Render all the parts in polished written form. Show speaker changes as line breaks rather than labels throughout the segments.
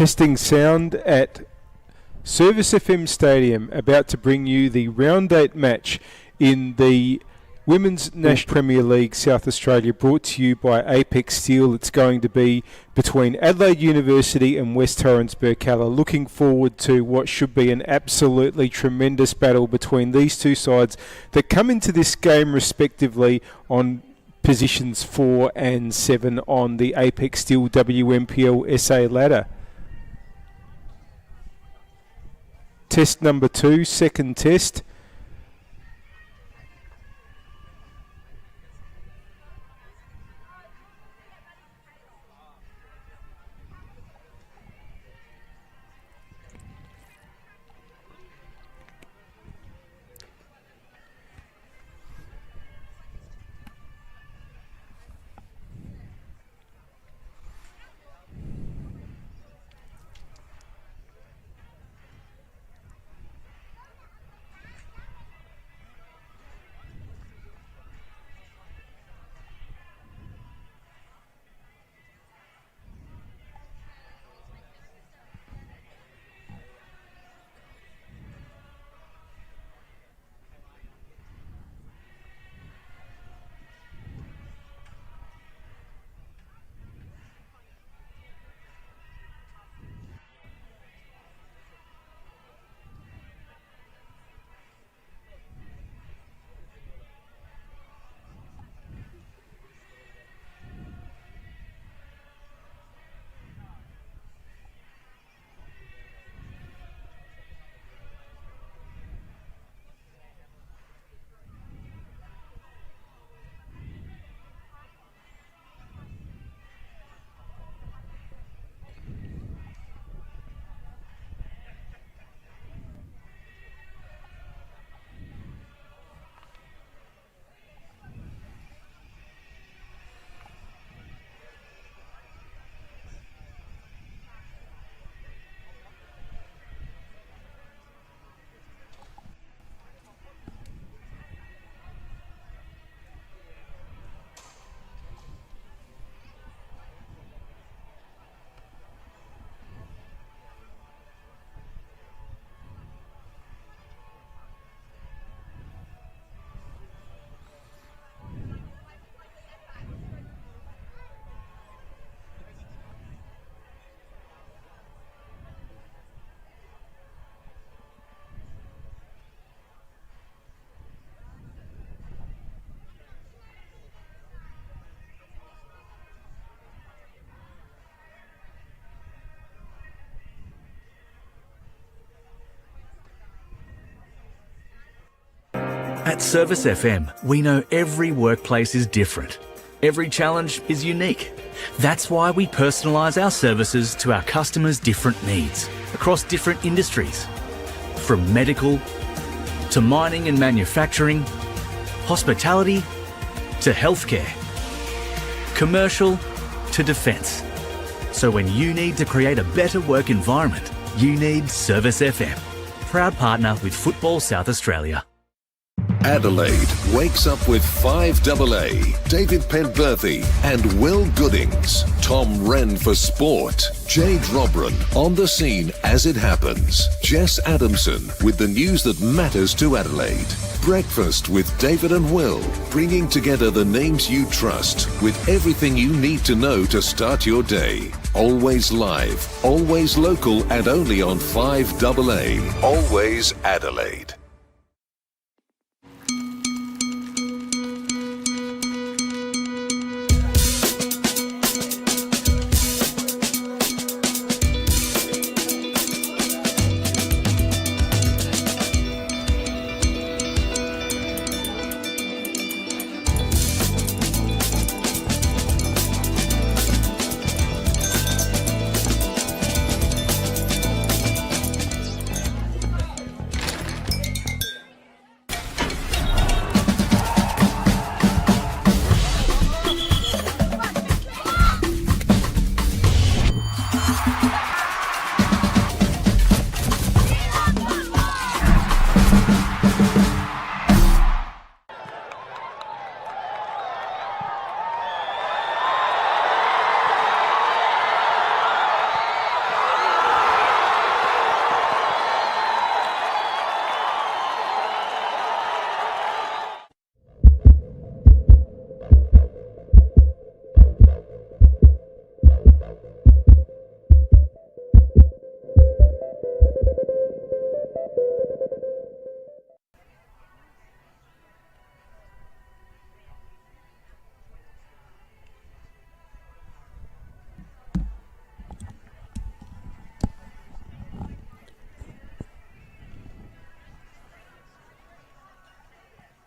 Testing sound at Service FM Stadium, about to bring you the round 8 match in the Women's National Premier League South Australia, brought to you by Apex Steel. It's going to be between Adelaide University and West Torrens Birkalla. Looking forward to what should be an absolutely tremendous battle between these two sides that come into this game respectively on positions 4 and 7 on the Apex Steel WNPLSA ladder. Test number 2, second test.
At Service FM, we know every workplace is different. Every challenge is unique. That's why we personalise our services to our customers' different needs across different industries. From medical to mining and manufacturing, hospitality to healthcare, commercial to defence. So when you need to create a better work environment, you need Service FM. Proud partner with Football South Australia.
Adelaide wakes up with 5AA, David Penberthy and Will Goodings. Tom Wren for sport. Jade Robran on the scene as it happens. Jess Adamson with the news that matters to Adelaide. Breakfast with David and Will, bringing together the names you trust with everything you need to know to start your day. Always live, always local, and only on 5AA. Always Adelaide.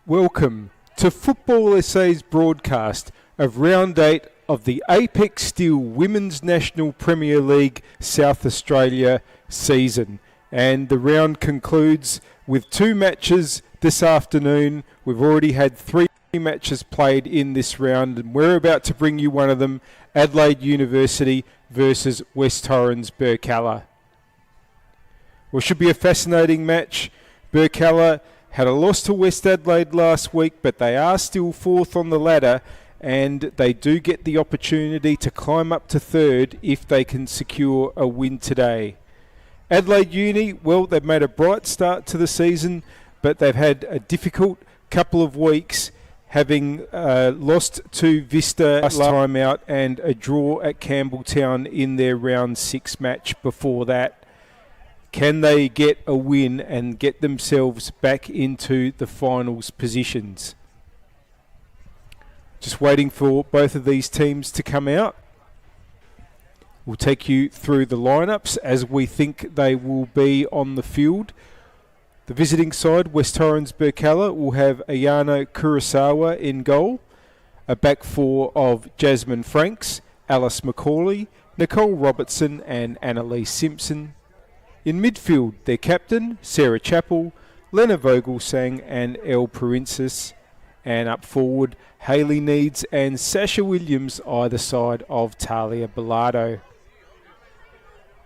Welcome to Football SA's broadcast of Round 8 of the Apex Steel Women's National Premier League South Australia season. And the round concludes with 2 matches this afternoon. We've already had 3 matches played in this round, and we're about to bring you one of them, Adelaide University versus West Torrens Birkalla. Well, it should be a fascinating match. Birkalla had a loss to West Adelaide last week, but they are still 4th on the ladder, and they do get the opportunity to climb up to 3rd if they can secure a win today. Adelaide Uni, well, they've made a bright start to the season, but they've had a difficult couple of weeks, having lost to Vista last time out and a draw at Campbelltown in their round 6 match before that. Can they get a win and get themselves back into the finals positions? Just waiting for both of these teams to come out. We'll take you through the lineups as we think they will be on the field. The visiting side, West Torrens Birkalla, will have Ayano Kurosawa in goal. A back 4 of Jasmine Franks, Alice McCauley, Nicole Robertson and Annalise Simpson. In midfield, their captain, Sarah Chappell, Lena Vogelsang and Elle Princes. And up forward, Hayley Needs and Sasha Williams either side of Talia Bilardo.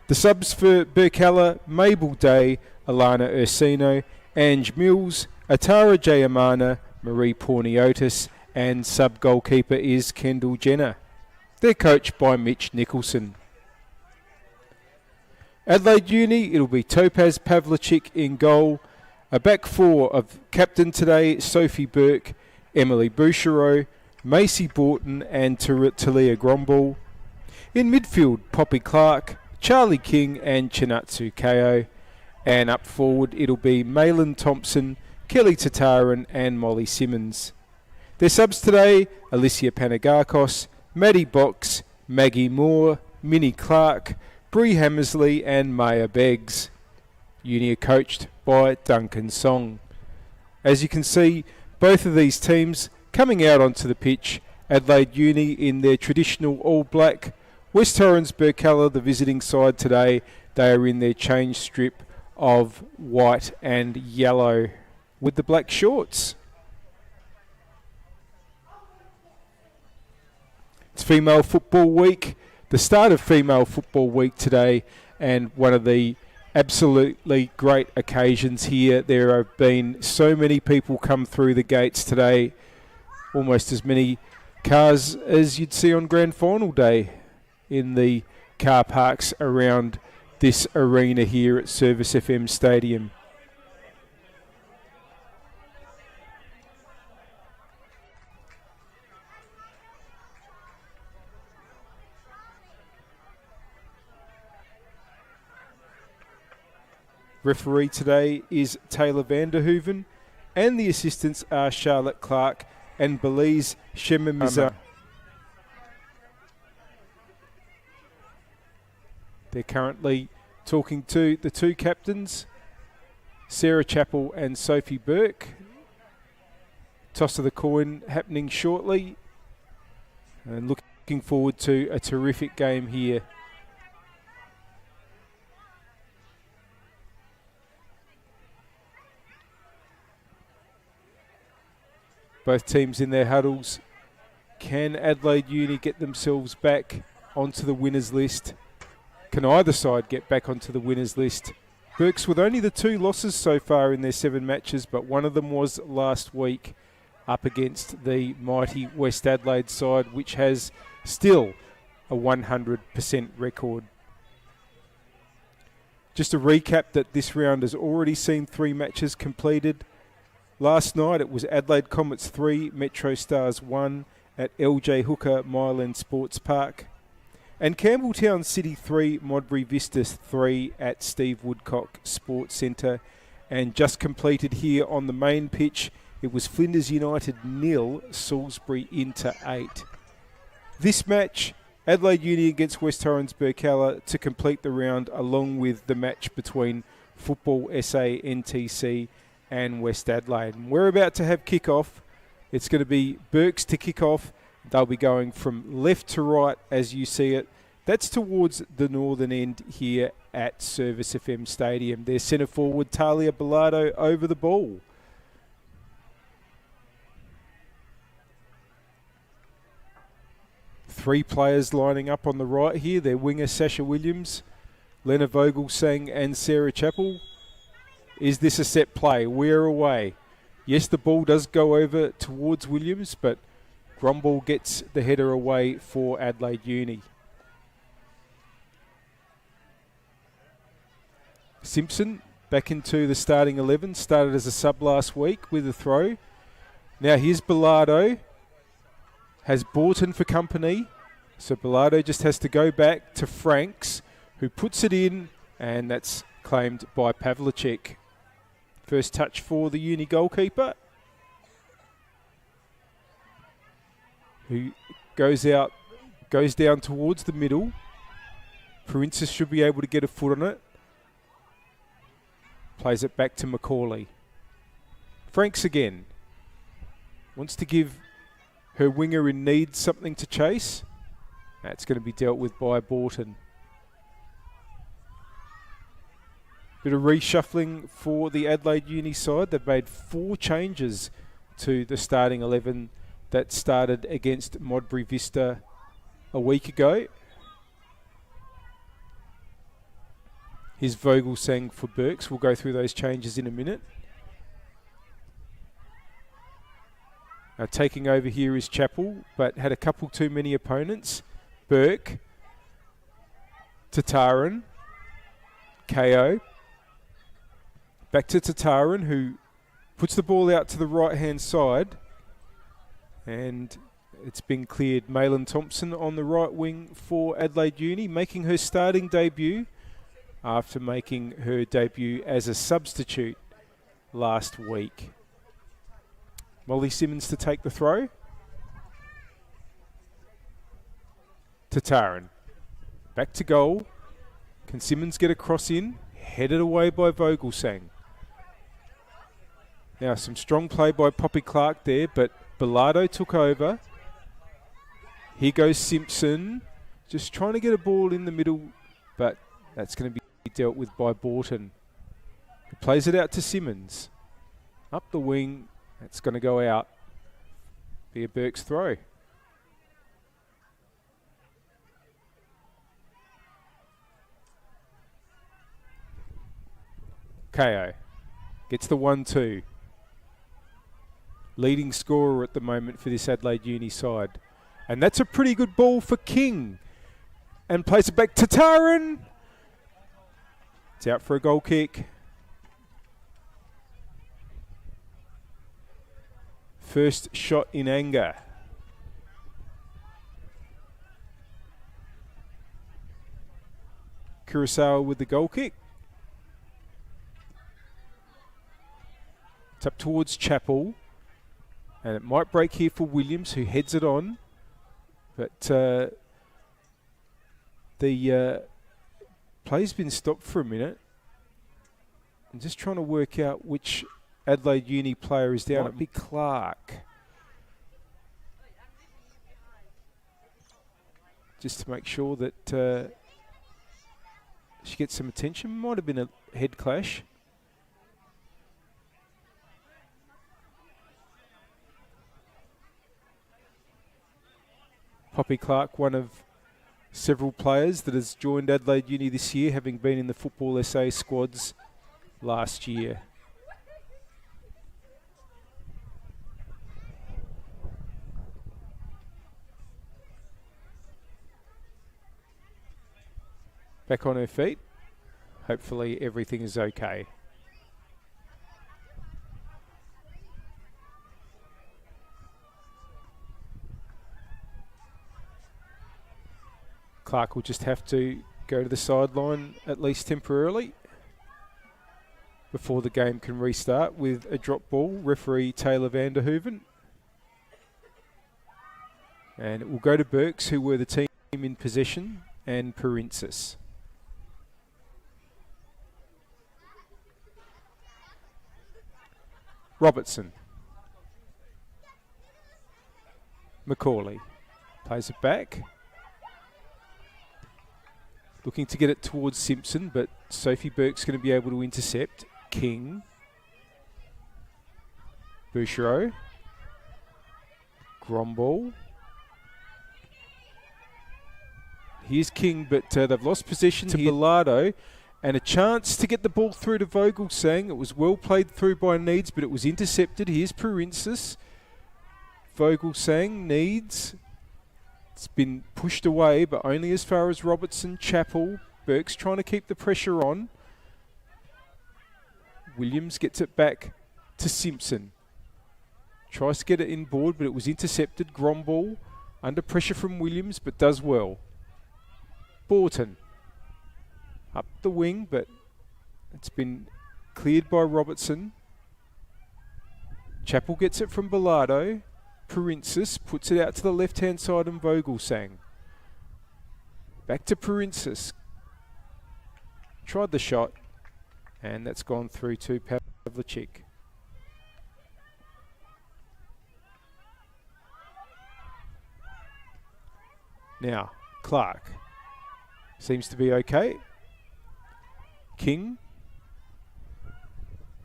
The subs for Birkalla, Mabel Day, Alana Ursino, Ange Mills, Atara Jayamana, Marie Porniotis, and sub-goalkeeper is Kendall Jenner. They're coached by Mitch Nicholson. Adelaide Uni, it'll be Topaz Pavlicek in goal. A back 4 of captain today, Sophie Burke, Emily Bouchereau, Macy Borton and Talia Gromball. In midfield, Poppy Clark, Charlie King and Chinatsu Kao. And up forward, it'll be Maylin Thompson, Kelly Tataran and Molly Simmons. Their subs today, Alicia Panagakos, Maddie Box, Maggie Moore, Minnie Clark, Bree Hammersley and Maya Beggs. Uni are coached by Duncan Song. As you can see, both of these teams coming out onto the pitch. Adelaide Uni in their traditional all black. West Torrens Birkalla, the visiting side today, they are in their change strip of white and yellow with the black shorts. It's Female Football Week, the start of Female Football Week today, and one of the absolutely great occasions here. There have been so many people come through the gates today, almost as many cars as you'd see on Grand Final Day in the car parks around this arena here at Service FM Stadium. Referee today is Taylor Vanderhoeven, and the assistants are Charlotte Clark and Belize Shemimiza. They're currently talking to the 2 captains, Sarah Chappell and Sophie Burke. Toss of the coin happening shortly, and looking forward to a terrific game here. Both teams in their huddles. Can Adelaide Uni get themselves back onto the winners list? Can either side get back onto the winners list? Burks with only the 2 losses so far in their 7 matches, but one of them was last week up against the mighty West Adelaide side, which has still a 100% record. Just a recap that this round has already seen 3 matches completed. Last night it was Adelaide Comets 3, Metro Stars 1 at LJ Hooker Myland Sports Park. And Campbelltown City 3, Modbury Vistas 3 at Steve Woodcock Sports Centre. And just completed here on the main pitch, it was Flinders United 0, Salisbury Inter 8. This match, Adelaide Uni against West Torrens Birkalla to complete the round, along with the match between Football SA NTC and West Adelaide. And we're about to have kick-off. It's going to be Burks to kick off. They'll be going from left to right as you see it. That's towards the northern end here at Service FM Stadium. Their centre forward, Talia Bilardo, over the ball. Three players lining up on the right here. Their winger, Sasha Williams, Lena Vogelsang and Sarah Chappell. Is this a set play? We're away. Yes, the ball does go over towards Williams, but Grumball gets the header away for Adelaide Uni. Simpson back into the starting 11. Started as a sub last week with a throw. Now here's Bilardo. Has Borton for company. So Bilardo just has to go back to Franks, who puts it in, and that's claimed by Pavlicek. First touch for the Uni goalkeeper, who goes down towards the middle. Princess should be able to get a foot on it. Plays it back to Macaulay. Franks again. Wants to give her winger in need something to chase. That's going to be dealt with by Borton. Bit of reshuffling for the Adelaide Uni side. They've made 4 changes to the starting 11 that started against Modbury Vista a week ago. Here's Vogelsang for Burks. We'll go through those changes in a minute. Now taking over here is Chappell, but had a couple too many opponents. Burke, Tataran, KO. Back to Tataran, who puts the ball out to the right-hand side. And it's been cleared. Malin Thompson on the right wing for Adelaide Uni, making her starting debut after making her debut as a substitute last week. Molly Simmons to take the throw. Tataran. Back to goal. Can Simmons get a cross in? Headed away by Vogelsang. Now some strong play by Poppy Clark there, but Bilardo took over. Here goes Simpson. Just trying to get a ball in the middle, but that's going to be dealt with by Borton. He plays it out to Simmons. Up the wing. That's going to go out. Be a Burke's throw. KO. Gets the 1-2. Leading scorer at the moment for this Adelaide Uni side. And that's a pretty good ball for King. And plays it back to Taran. It's out for a goal kick. First shot in anger. Kurosawa with the goal kick. It's up towards Chappell. And it might break here for Williams, who heads it on. But the play's been stopped for a minute. I'm just trying to work out which Adelaide Uni player is down. Might be Clark. Just to make sure that she gets some attention. Might have been a head clash. Poppy Clark, one of several players that has joined Adelaide Uni this year, having been in the Football SA squads last year. Back on her feet. Hopefully everything is okay. Clark will just have to go to the sideline at least temporarily before the game can restart with a drop ball. Referee Taylor Vanderhoeven. And it will go to Burks, who were the team in possession, and Perinsis. Robertson. Macaulay plays it back. Looking to get it towards Simpson, but Sophie Burke's going to be able to intercept. King. Bouchereau. Gromball. Here's King, but they've lost possession to Bilardo. And a chance to get the ball through to Vogelsang. It was well played through by Needs, but it was intercepted. Here's Perinsis. Vogelsang, Needs. It's been pushed away, but only as far as Robertson, Chappell. Burke's trying to keep the pressure on. Williams gets it back to Simpson. Tries to get it inboard, but it was intercepted. Gromball under pressure from Williams, but does well. Borton. Up the wing, but it's been cleared by Robertson. Chappell gets it from Bilardo. Perinsis puts it out to the left-hand side and Vogelsang. Back to Perinsis. Tried the shot, and that's gone through to Pavlicek. Now, Clark. Seems to be okay. King.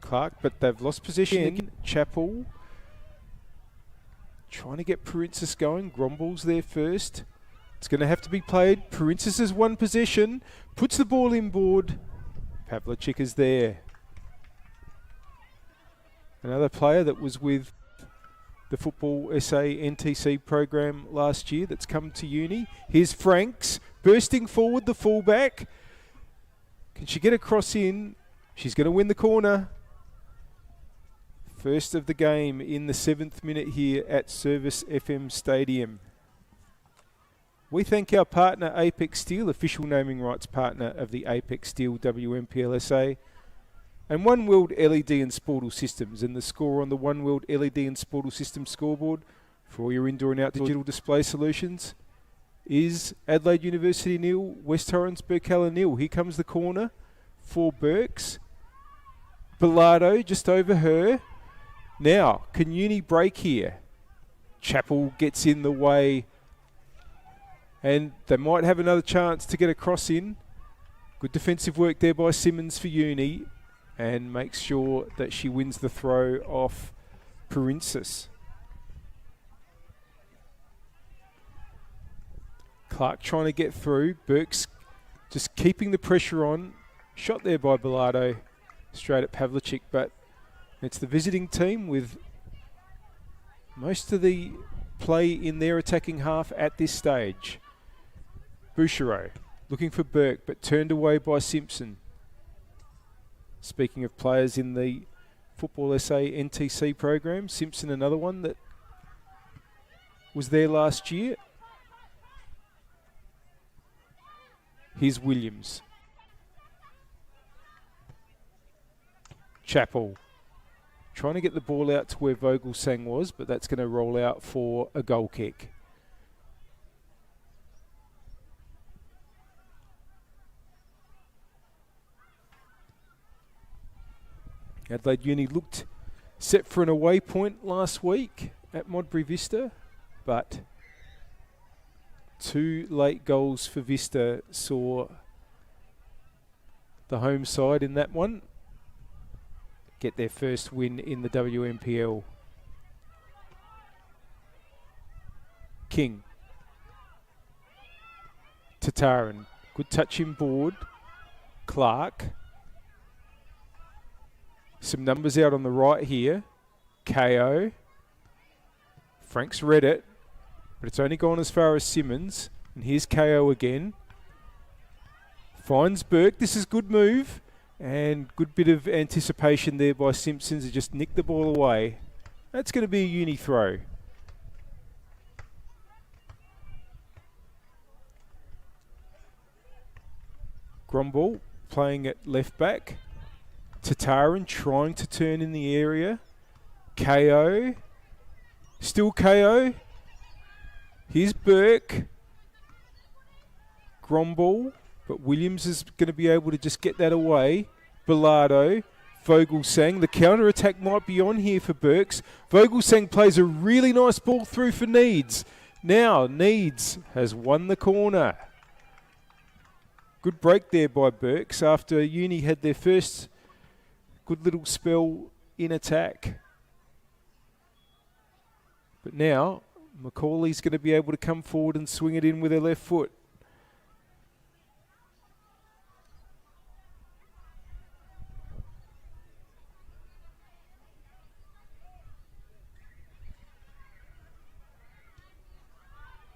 Clark, but they've lost possession again. Chappell. Trying to get Perinsis going. Gromball's there first. It's going to have to be played. Perinsis has one possession. Puts the ball inboard. Pavlicek is there. Another player that was with the Football SA NTC program last year that's come to uni. Here's Franks. Bursting forward, the fullback. Can she get a cross in? She's going to win the corner. First of the game in the 7th minute here at Service FM Stadium. We thank our partner Apex Steel, official naming rights partner of the Apex Steel WNPLSA, and One World LED and Sportal Systems. And the score on the One World LED and Sportal Systems scoreboard for all your indoor and outdoor digital display solutions is Adelaide University 0, West Torrens Birkalla 0. Here comes the corner for Burks. Bilardo just over her. Now, can Uni break here? Chappell gets in the way, and they might have another chance to get a cross in. Good defensive work there by Simmons for Uni, and makes sure that she wins the throw off Perinsis. Clark trying to get through. Burke's just keeping the pressure on. Shot there by Bilardo, straight at Pavlicek, but it's the visiting team with most of the play in their attacking half at this stage. Bouchereau looking for Burke, but turned away by Simpson. Speaking of players in the Football SA NTC program, Simpson another one that was there last year. Here's Williams. Chappell. Trying to get the ball out to where Vogelsang was, but that's going to roll out for a goal kick. Adelaide Uni looked set for an away point last week at Modbury Vista, but 2 late goals for Vista saw the home side in that one get their first win in the WNPL. King. Tataran. Good touch inboard. Clark. Some numbers out on the right here. KO. Frank's read it, but it's only gone as far as Simmons. And here's KO again. Finds Burke. This is good move. And good bit of anticipation there by Simpsons to just nick the ball away. That's going to be a Uni throw. Gromball playing at left back. Tataran trying to turn in the area. KO. Still KO. Here's Burke. Gromball. But Williams is going to be able to just get that away. Bilardo Vogelsang. The counter-attack might be on here for Burks. Vogelsang plays a really nice ball through for Needs. Now, Needs has won the corner. Good break there by Burks after Uni had their first good little spell in attack. But now, Macaulay's going to be able to come forward and swing it in with her left foot.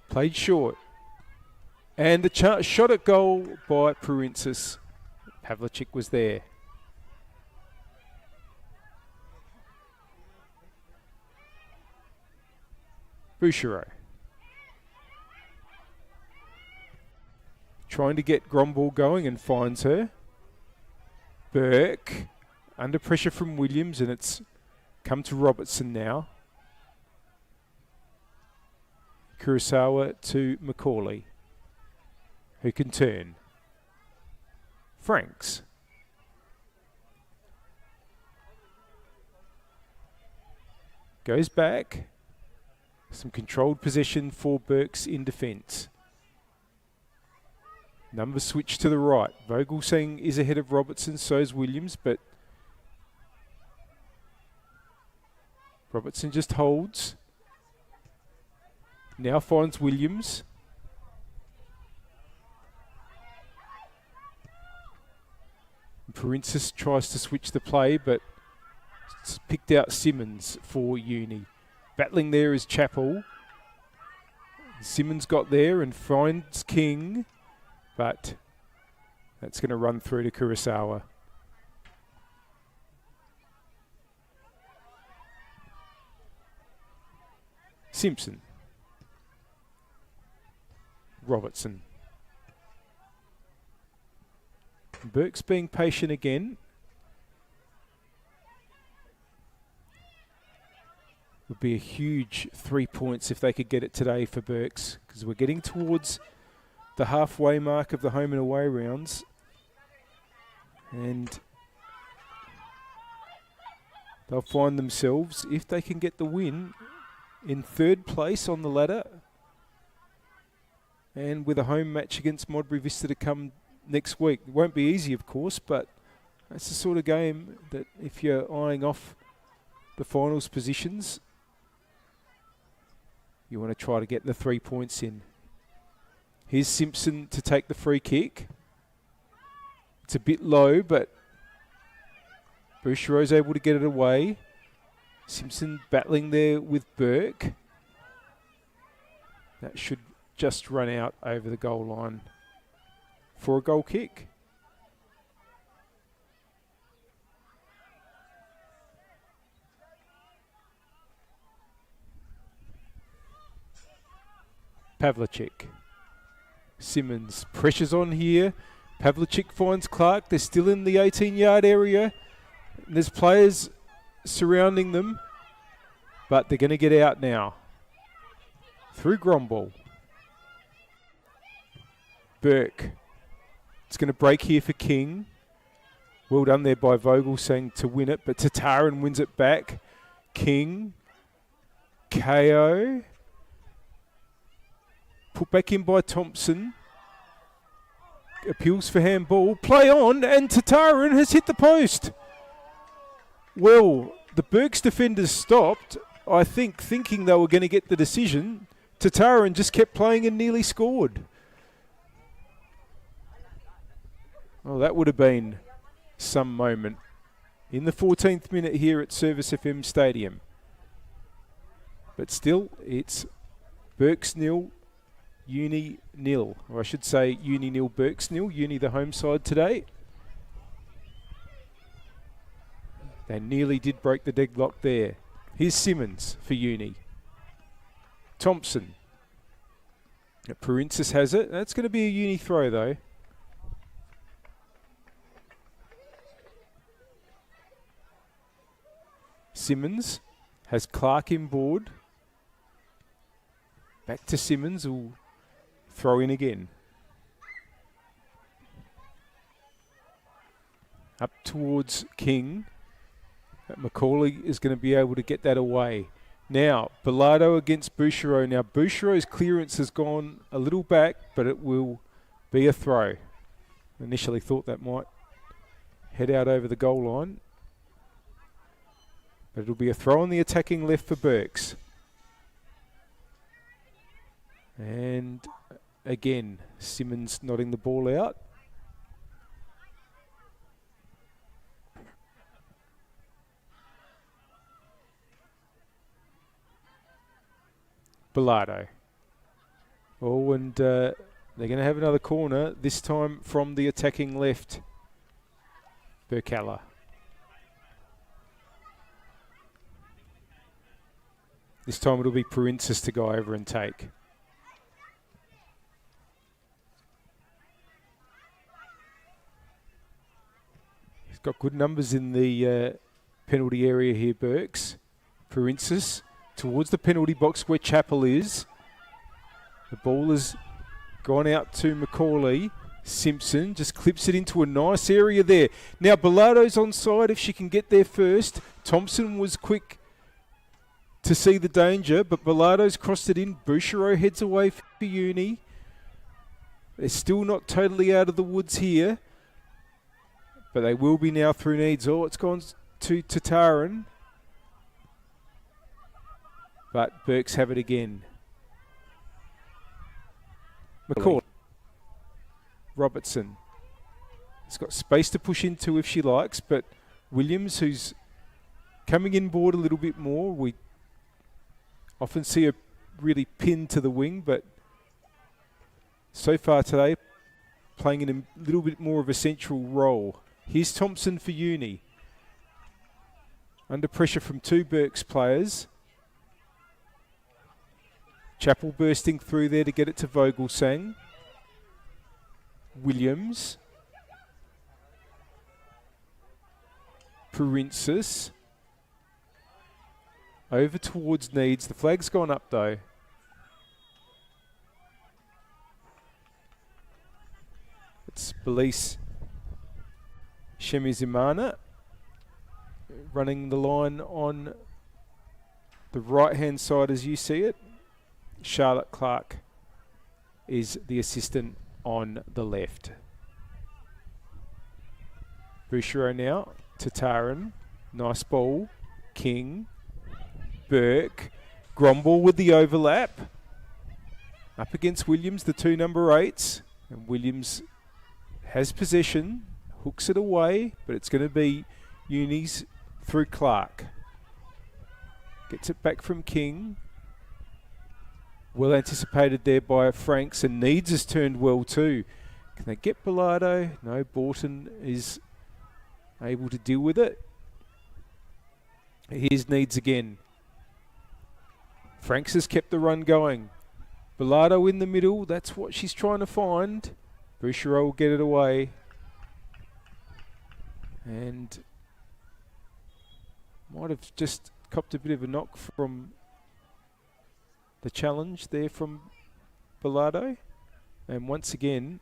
Played short. And the shot at goal by Princess. Pavlicek was there. Bouchereau. Trying to get Gromball going and finds her. Burke. Under pressure from Williams, and it's come to Robertson now. Kurosawa to Macaulay, who can turn. Franks. Goes back. Some controlled possession for Burks in defence. Number switch to the right. Vogelsang is ahead of Robertson, so is Williams, but Robertson just holds. Now finds Williams. Princess tries to switch the play, but it's picked out Simmons for Uni. Battling there is Chappell. Simmons got there and finds King, but that's going to run through to Kurosawa. Simpson. Robertson. Burke's being patient again. Would be a huge 3 points if they could get it today for Burks, because we're getting towards the halfway mark of the home and away rounds. And they'll find themselves, if they can get the win, in third place on the ladder. And with a home match against Modbury Vista to come next week. It won't be easy, of course, but that's the sort of game that if you're eyeing off the finals positions, you want to try to get the 3 points in. Here's Simpson to take the free kick. It's a bit low, but Bouchereau's able to get it away. Simpson battling there with Burke. That should just run out over the goal line for a goal kick. Pavlicek. Simmons pressures on here. Pavlicek finds Clark. They're still in the 18-yard area. There's players surrounding them, but they're going to get out now. Through Gromball. Burke. It's going to break here for King. Well done there by Vogelsang to win it, but Tataran wins it back. King. KO. Put back in by Thompson. Appeals for handball. Play on, and Tataran has hit the post. Well, the Burks defenders stopped, I think, thinking they were going to get the decision. Tataran just kept playing and nearly scored. Well, that would have been some moment. In the 14th minute here at Service FM Stadium. But still, it's Burks 0, Uni 0. Or I should say Uni 0, Burks 0. Uni the home side today. They nearly did break the deadlock there. Here's Simmons for Uni. Thompson. Princess has it. That's going to be a Uni throw though. Simmons has Clark inboard. Back to Simmons, who'll throw in again. Up towards King. Macaulay is going to be able to get that away. Now, Bilardo against Bouchereau. Now, Bouchereau's clearance has gone a little back, but it will be a throw. Initially thought that might head out over the goal line. But it'll be a throw on the attacking left for Burks. And again, Simmons nodding the ball out. Bilardo. Oh, and they're going to have another corner, this time from the attacking left. Birkalla. This time it'll be Princess to go over and take. He's got good numbers in the penalty area here, Burks. Princess towards the penalty box where Chappell is. The ball has gone out to Macaulay. Simpson just clips it into a nice area there. Now Bilardo's onside if she can get there first. Thompson was quick to see the danger, but Bilardo's crossed it in. Bouchereau heads away for Uni. They're still not totally out of the woods here, but they will be now through needs. Oh, it's gone to Tataran. But Burks have it again. McCall. Robertson. It's got space to push into if she likes, but Williams, who's coming in board a little bit more, we often see her really pinned to the wing, but so far today, playing in a little bit more of a central role. Here's Thompson for Uni. Under pressure from two Burks players. Chappell bursting through there to get it to Vogelsang. Williams. Princess. Over towards Needs. The flag's gone up though. It's Belize Shemizimana running the line on the right-hand side as you see it. Charlotte Clark is the assistant on the left. Bouchereau now. Tataran. Nice ball. King. Burke. Gromball with the overlap. Up against Williams, the two number 8s. And Williams has possession. Hooks it away, but it's going to be Uni's through Clark. Gets it back from King. Well anticipated there by Franks, and Needs has turned well too. Can they get Bilardo? No, Borton is able to deal with it. Here's Needs again. Franks has kept the run going. Bilardo in the middle, that's what she's trying to find. Bouchereau will get it away. And might have just copped a bit of a knock from the challenge there from Bilardo. And once again,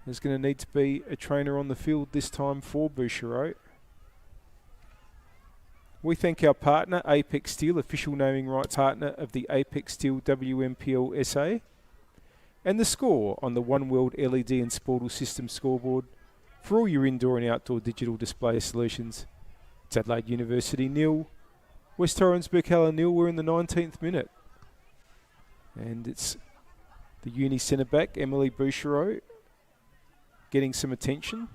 there's going to need to be a trainer on the field this time for Bouchereau. We thank our partner, Apex Steel, official naming rights partner of the Apex Steel WNPLSA. And The Score on the One World LED and Sportal System scoreboard for all your indoor and outdoor digital display solutions. It's Adelaide University 0, West Torrens Birkalla 0. We're in the 19th minute. And it's the Uni centre back, Emily Bouchereau, getting some attention.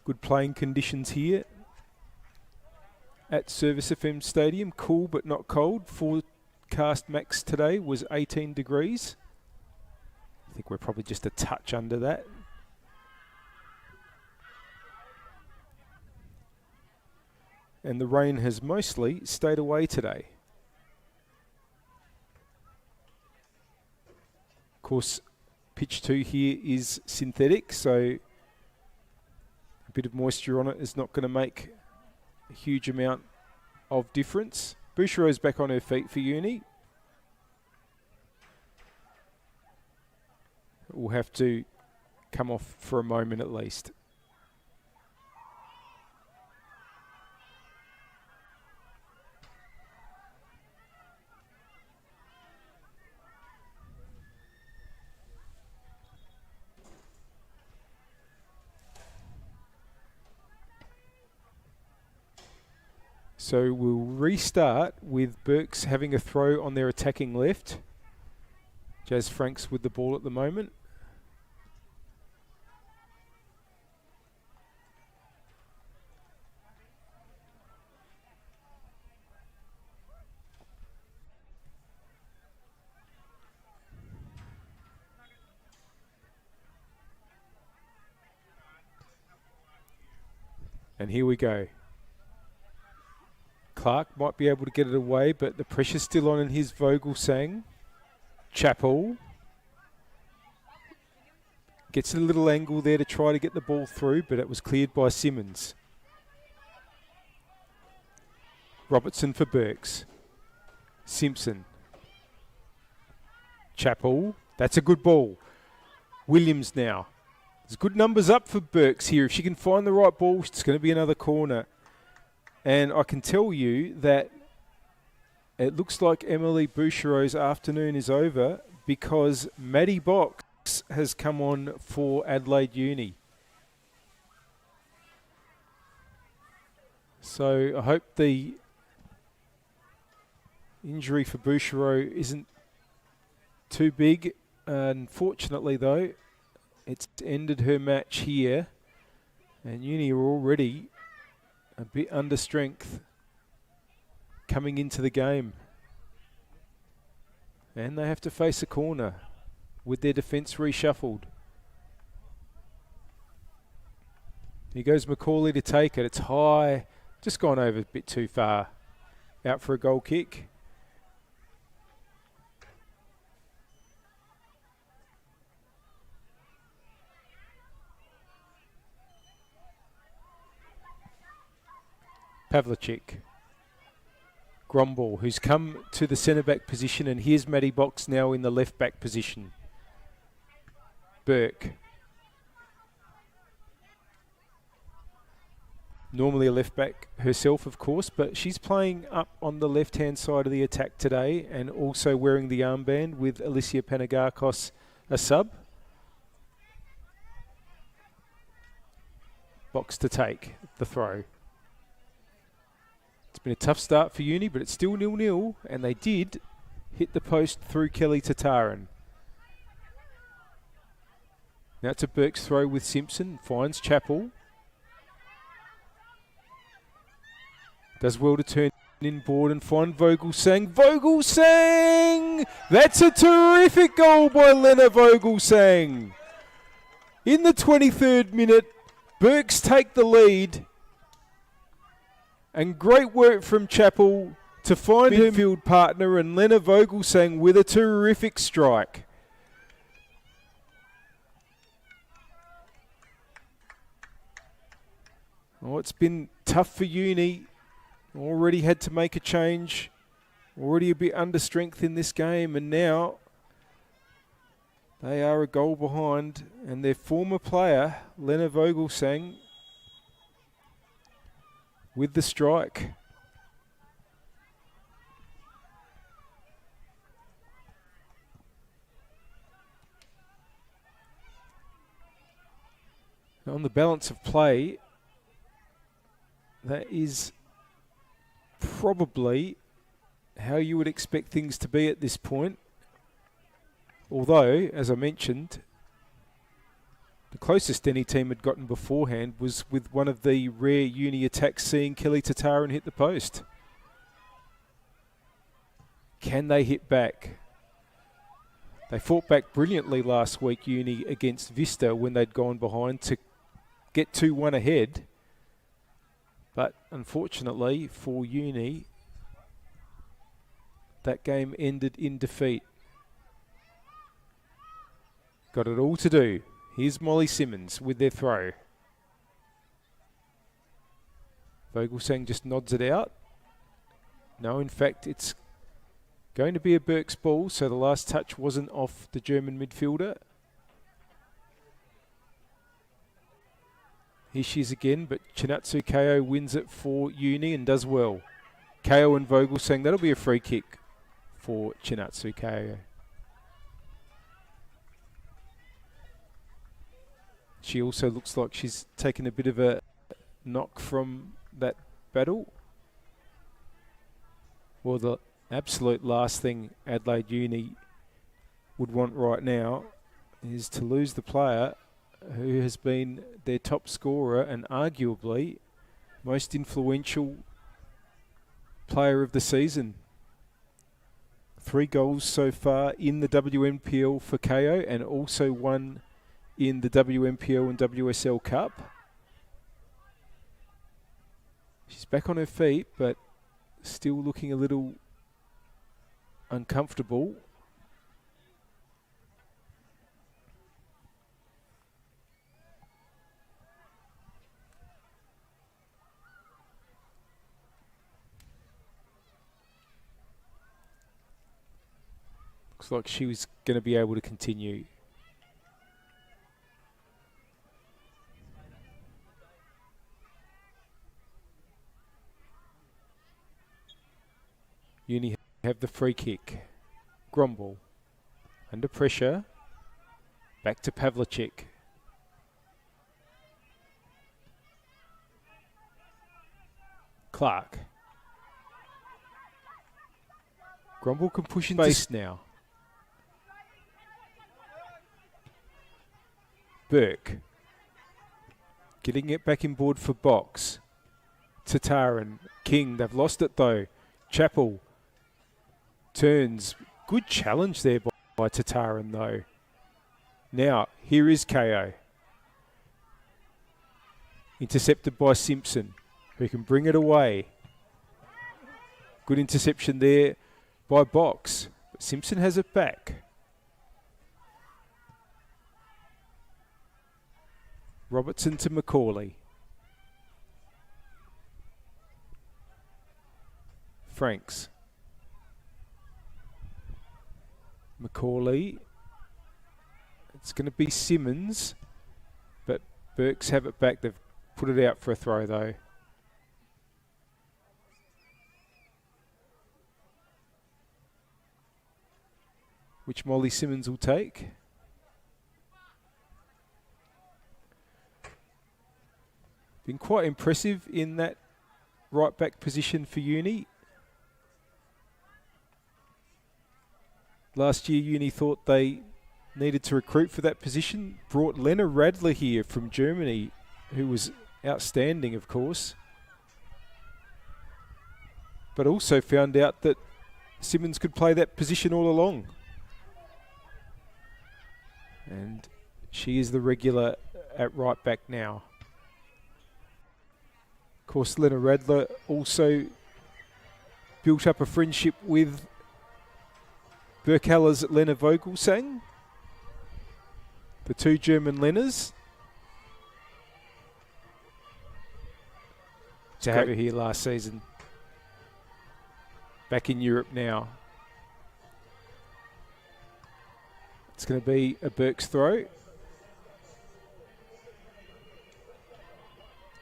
Good playing conditions here at Service FM Stadium. Cool but not cold. Forecast max today was 18 degrees. I think we're probably just a touch under that. And the rain has mostly stayed away today. Of course, pitch 2 here is synthetic, so a bit of moisture on it is not going to make a huge amount of difference. Bouchereau's back on her feet for Uni. will have to come off for a moment at least. So we'll restart with Burks having a throw on their attacking left. Jazz Franks with the ball at the moment. And here we go. Clark might be able to get it away, but the pressure's still on in his Vogelsang. Chappell gets a little angle there to try to get the ball through, but it was cleared by Simmons. Robertson for Burks. Simpson. Chappell. That's a good ball. Williams now. There's good numbers up for Burks here. If she can find the right ball, it's going to be another corner. And I can tell you that it looks like Emily Bouchereau's afternoon is over because Maddie Box has come on for Adelaide Uni. So I hope the injury for Bouchereau isn't too big. Unfortunately, though, it's ended her match here. And Uni are already a bit under strength coming into the game. And they have to face a corner with their defence reshuffled. Here goes Macaulay to take it. It's high, just gone over a bit too far. Out for a goal kick. Pavlicek. Gromball, who's come to the centre-back position, and here's Maddie Box now in the left-back position. Burke. Normally a left-back herself, of course, but she's playing up on the left-hand side of the attack today and also wearing the armband with Alicia Panagakos, a sub. Box to take the throw. It's been a tough start for Uni, but it's still 0-0, and they did hit the post through Kelly Tataran. Now it's a Burke's throw with Simpson, finds Chappell. Does well to turn inboard and find Vogelsang. Vogelsang! That's a terrific goal by Lena Vogelsang. In the 23rd minute, Burks take the lead. And great work from Chappell to find her midfield partner, and Lena Vogelsang with a terrific strike. Oh, it's been tough for Uni. Already had to make a change. Already a bit under strength in this game, and now they are a goal behind, and their former player, Lena Vogelsang, with the strike. On the balance of play, that is probably how you would expect things to be at this point. Although, as I mentioned, the closest any team had gotten beforehand was with one of the rare Uni attacks seeing Kelly Tataran hit the post. Can they hit back? They fought back brilliantly last week, Uni, against Vista when they'd gone behind to get 2-1 ahead. But unfortunately for Uni, that game ended in defeat. Got it all to do. Here's Molly Simmons with their throw. Vogelsang just nods it out. No, in fact, it's going to be a Burke's ball, so the last touch wasn't off the German midfielder. Here she is again, but Chinatsu KO wins it for Uni and does well. KO and Vogel saying that'll be a free kick for Chinatsu KO. She also looks like she's taken a bit of a knock from that battle. Well, the absolute last thing Adelaide Uni would want right now is to lose the player who has been their top scorer and arguably most influential player of the season. 3 goals so far in the WNPL for KO and also 1 in the WNPL and WSL Cup. She's back on her feet, but still looking a little uncomfortable. Looks like she was going to be able to continue. Uni have the free kick. Gromble. Under pressure. Back to Pavlicek. Clark. Gromble can push into space now. Burke. Getting it back in board for Box. Tataran. King. They've lost it though. Chappell. Turns. Good challenge there by Tataran though. Now, here is KO. Intercepted by Simpson, who can bring it away. Good interception there by Box. But Simpson has it back. Robertson to Macaulay. Franks. Macaulay. It's going to be Simmons, but Burks have it back. They've put it out for a throw though. Which Molly Simmons will take. Been quite impressive in that right back position for Uni. Last year Uni thought they needed to recruit for that position. Brought Lena Radler here from Germany, who was outstanding of course. But also found out that Simmons could play that position all along. And she is the regular at right back now. Of course, Lena Radler also built up a friendship with Birkalla's Lena Vogelsang. The 2 German Lenas. To have her here last season. Back in Europe now. It's going to be a Burks throw.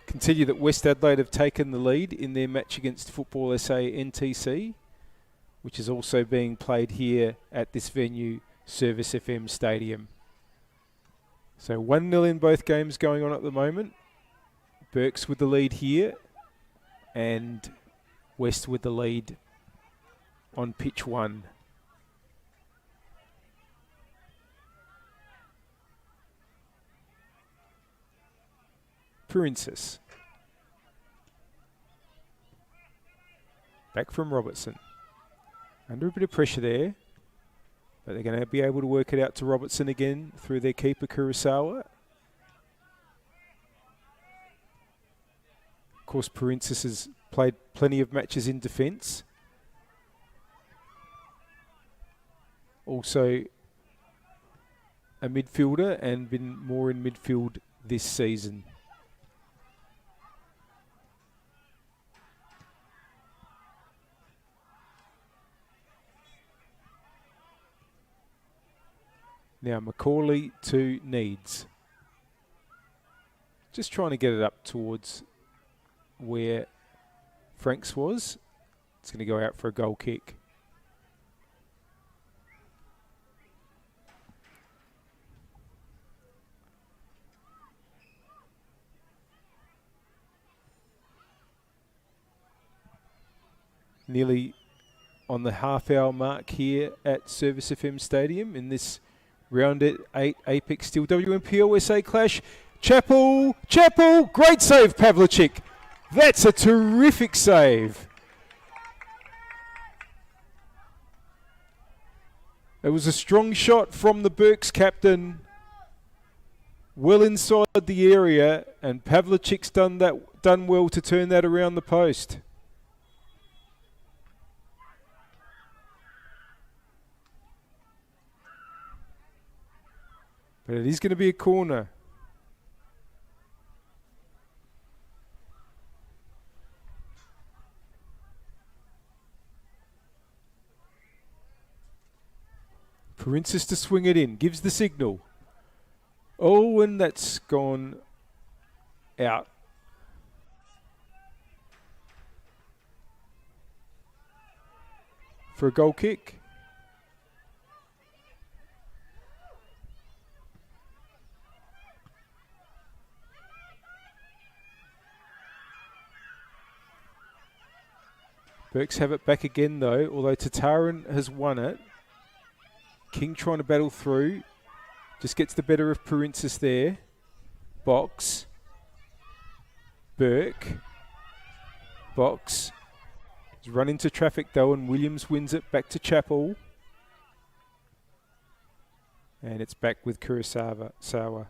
Continue that West Adelaide have taken the lead in their match against Football SA NTC, which is also being played here at this venue, Service FM Stadium. So 1-0 in both games going on at the moment. Burks with the lead here and West with the lead on pitch 1. Princess. Back from Robertson. Under a bit of pressure there. But they're going to be able to work it out to Robertson again through their keeper Kurosawa. Of course, Princess has played plenty of matches in defence. Also a midfielder and been more in midfield this season. Now Macaulay to Needs. Just trying to get it up towards where Franks was. It's going to go out for a goal kick. Nearly on the half-hour mark here at Service FM Stadium in this round 8 Apex Steel WNPLSA clash. Chappell, great save, Pavlicek. That's a terrific save. It was a strong shot from the Berks captain, well inside the area, and Pavlicek's done well to turn that around the post. But it is going to be a corner. Princess to swing it in, gives the signal. Oh, and that's gone out. For a goal kick. Berks have it back again though, although Tataran has won it. King trying to battle through. Just gets the better of Princess there. Box. Burke. Box. He's run into traffic though, and Williams wins it back to Chappell. And it's back with Kurosawa.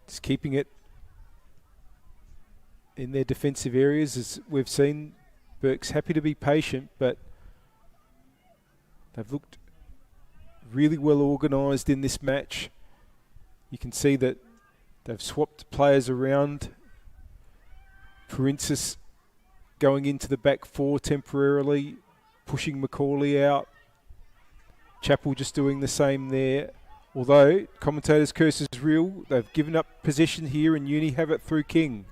Just keeping it in their defensive areas. As we've seen, Burke's happy to be patient, but they've looked really well organised in this match. You can see that they've swapped players around. Princess going into the back four temporarily, pushing Macaulay out. Chappell just doing the same there. Although, commentators' curse is real, they've given up possession here and Uni have it through King.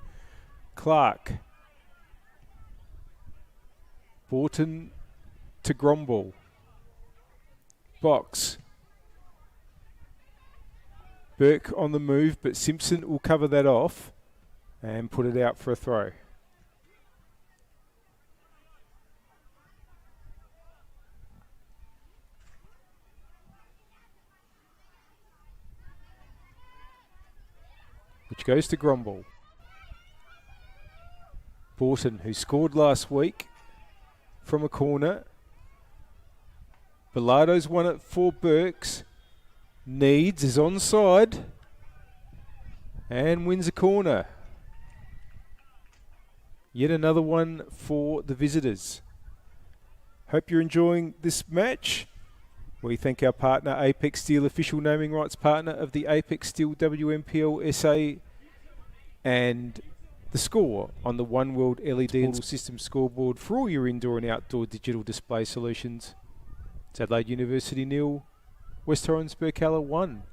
Clark. Borton to Gromball. Box. Burke on the move, but Simpson will cover that off and put it out for a throw. Which goes to Gromball. Borton, who scored last week from a corner. Bilardo's won it for Burks. Needs is onside and wins a corner. Yet another one for the visitors. Hope you're enjoying this match. We thank our partner, Apex Steel, official naming rights partner of the Apex Steel WNPLSA, and the score on the One World LED System scoreboard for all your indoor and outdoor digital display solutions. It's Adelaide University 0, West Torrens Birkalla 1.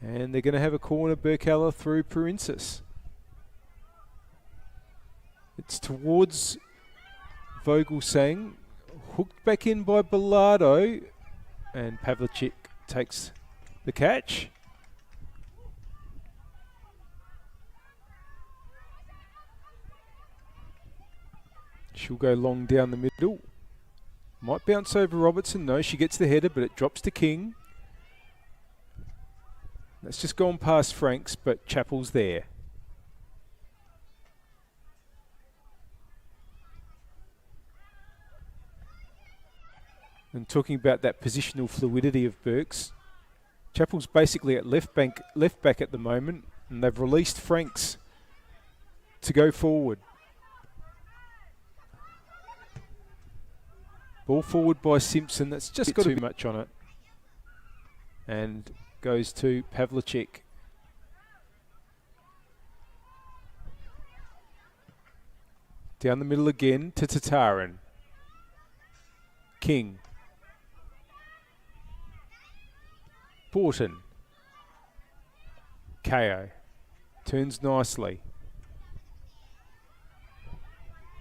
And they're going to have a corner, Birkalla through Princess. It's towards Vogelsang. Hooked back in by Bilardo, and Pavlicek takes the catch. She'll go long down the middle. Might bounce over Robertson. No, she gets the header, but it drops to King. That's just gone past Franks, but Chappell's there. And talking about that positional fluidity of Burks, Chappell's basically at left back at the moment, and they've released Franks to go forward. Ball forward by Simpson. That's just got too much on it, and goes to Pavlicek. Down the middle again to Tataran. King. Borton. KO. Turns nicely.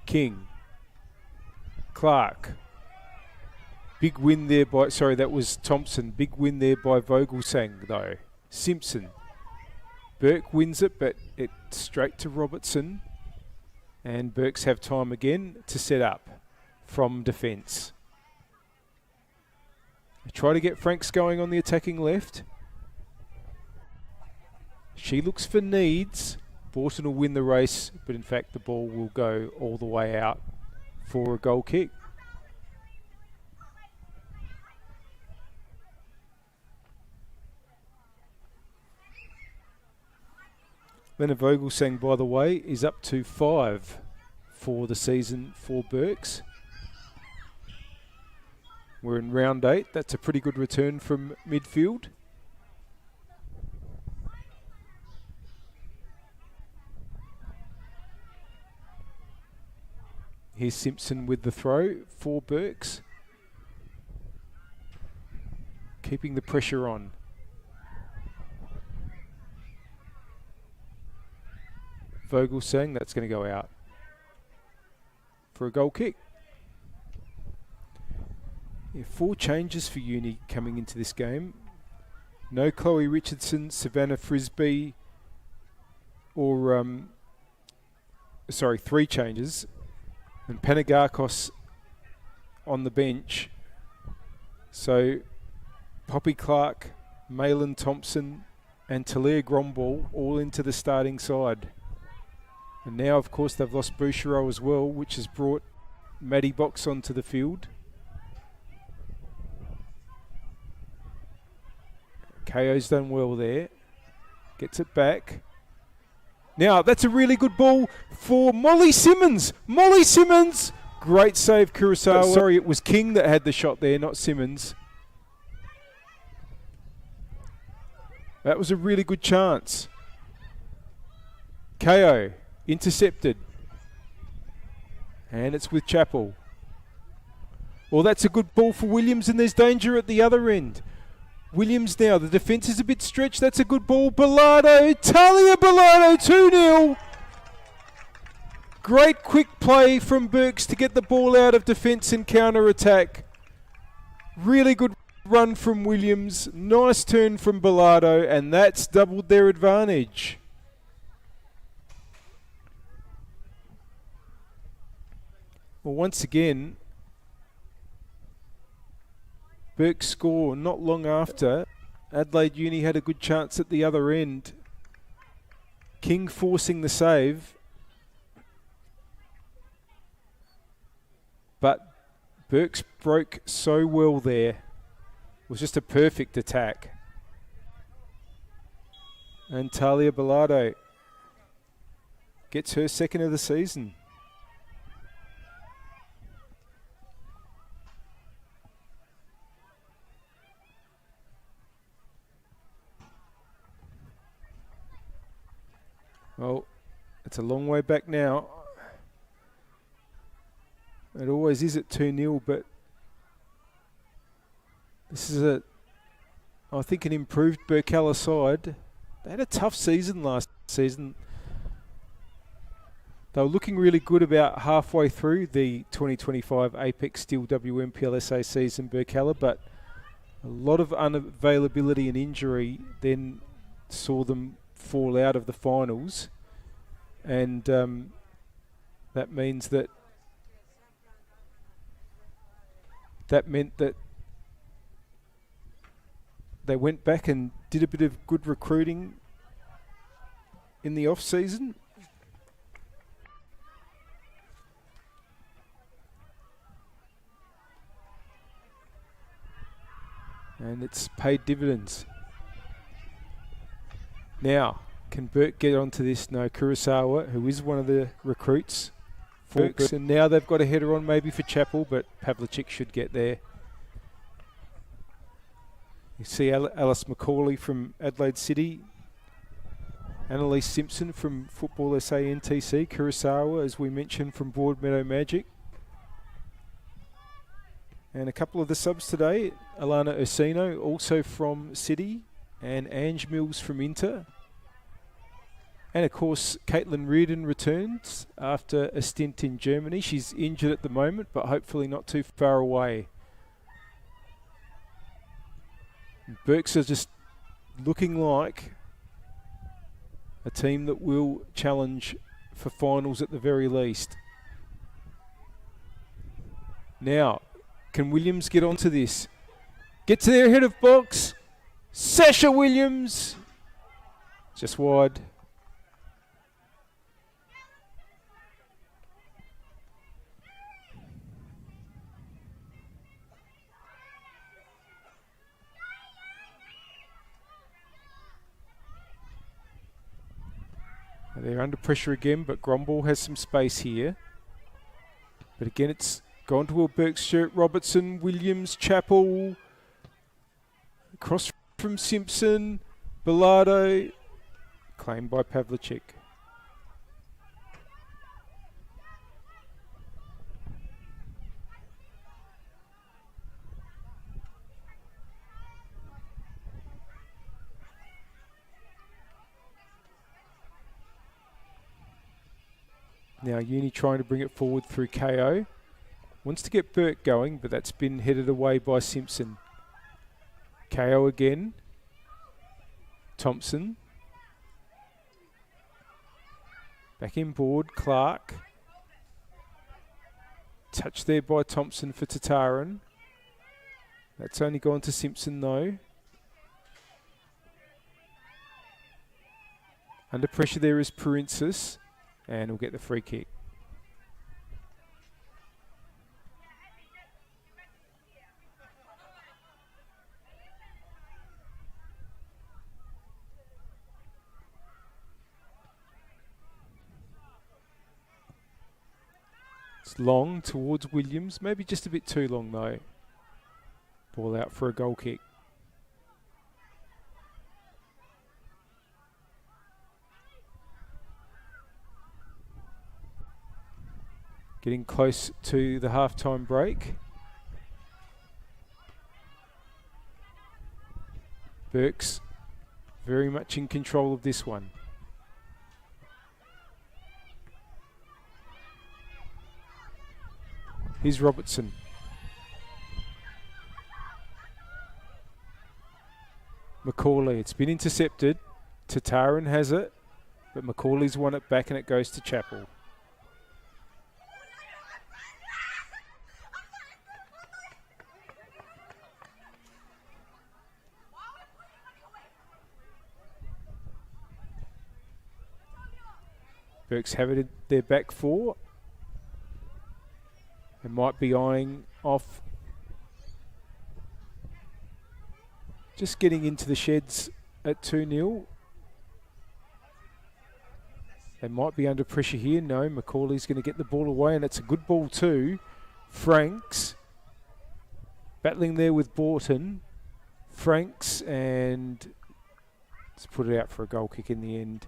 King. Clark. Big win there by, sorry, that was Thompson. Big win there by Vogelsang though. Simpson. Burke wins it, but it's straight to Robertson. And Burks have time again to set up from defence. They try to get Franks going on the attacking left. She looks for needs. Borton will win the race, but in fact the ball will go all the way out for a goal kick. Leonard Vogelsang, by the way, is up to 5 for the season for Burks. We're in round 8. That's a pretty good return from midfield. Here's Simpson with the throw for Burks. Keeping the pressure on. Vogelsang, that's going to go out for a goal kick. Yeah, 4 changes for Uni coming into this game. No Chloe Richardson, Savannah Frisbee, or 3 changes. And Panagakos on the bench. So Poppy Clark, Malin Thompson and Talia Gromball all into the starting side. And now, of course, they've lost Bouchereau as well, which has brought Maddie Box onto the field. KO's done well there. Gets it back. Now, that's a really good ball for Molly Simmons. Molly Simmons! Great save, Kurosawa. Sorry, it was King that had the shot there, not Simmons. That was a really good chance. KO. Intercepted. And it's with Chappell. Well, that's a good ball for Williams, and there's danger at the other end. Williams now, the defence is a bit stretched. That's a good ball. Bilardo, Talia Bilardo, 2-0. Great quick play from Burks to get the ball out of defence and counter-attack. Really good run from Williams. Nice turn from Bilardo, and that's doubled their advantage. Well, once again, Burke score not long after. Adelaide Uni had a good chance at the other end. King forcing the save. But Burks broke so well there. It was just a perfect attack. And Talia Bilardo gets her second of the season. Well, it's a long way back now. It always is at 2-0, but this is I think an improved Birkalla side. They had a tough season last season. They were looking really good about halfway through the 2025 Apex Steel WNPLSA season, Birkalla, but a lot of unavailability and injury then saw them fall out of the finals, and that means that meant that they went back and did a bit of good recruiting in the off season. And it's paid dividends. Now, can Burke get onto this? No, Kurosawa, who is one of the recruits for Burks, and now they've got a header on maybe for Chappell, but Pavlicek should get there. You see Alice McCauley from Adelaide City Annalise Simpson from Football SA NTC, Kurosawa, as we mentioned, from Broadmeadow Magic. And a couple of the subs today, Alana Ursino, also from City, and Ange Mills from Inter. And of course, Caitlin Reardon returns after a stint in Germany. She's injured at the moment, but hopefully not too far away. Berks are just looking like a team that will challenge for finals at the very least. Now, can Williams get onto this? Get to their head of box. Sasha Williams. Just wide. They're under pressure again, but Gromball has some space here. But again, it's gone to a Berkshire, Robertson, Williams, Chappell. Cross from Simpson, Bilardo. Claimed by Pavlicek. Now Uni trying to bring it forward through KO. Wants to get Burke going, but that's been headed away by Simpson. KO again. Thompson. Back in board, Clark. Touch there by Thompson for Tataran. That's only gone to Simpson though. Under pressure there is Perinsis. And we'll get the free kick. It's long towards Williams. Maybe just a bit too long though. Ball out for a goal kick. Getting close to the halftime break. Burks very much in control of this one. Here's Robertson. Macaulay, it's been intercepted. Tataran has it, but Macaulay's won it back and it goes to Chappell. Burks have it in their back four. They might be eyeing off. Just getting into the sheds at 2-0. They might be under pressure here. No, Macaulay's going to get the ball away, and it's a good ball too. Franks battling there with Borton. Franks, and let's put it out for a goal kick in the end.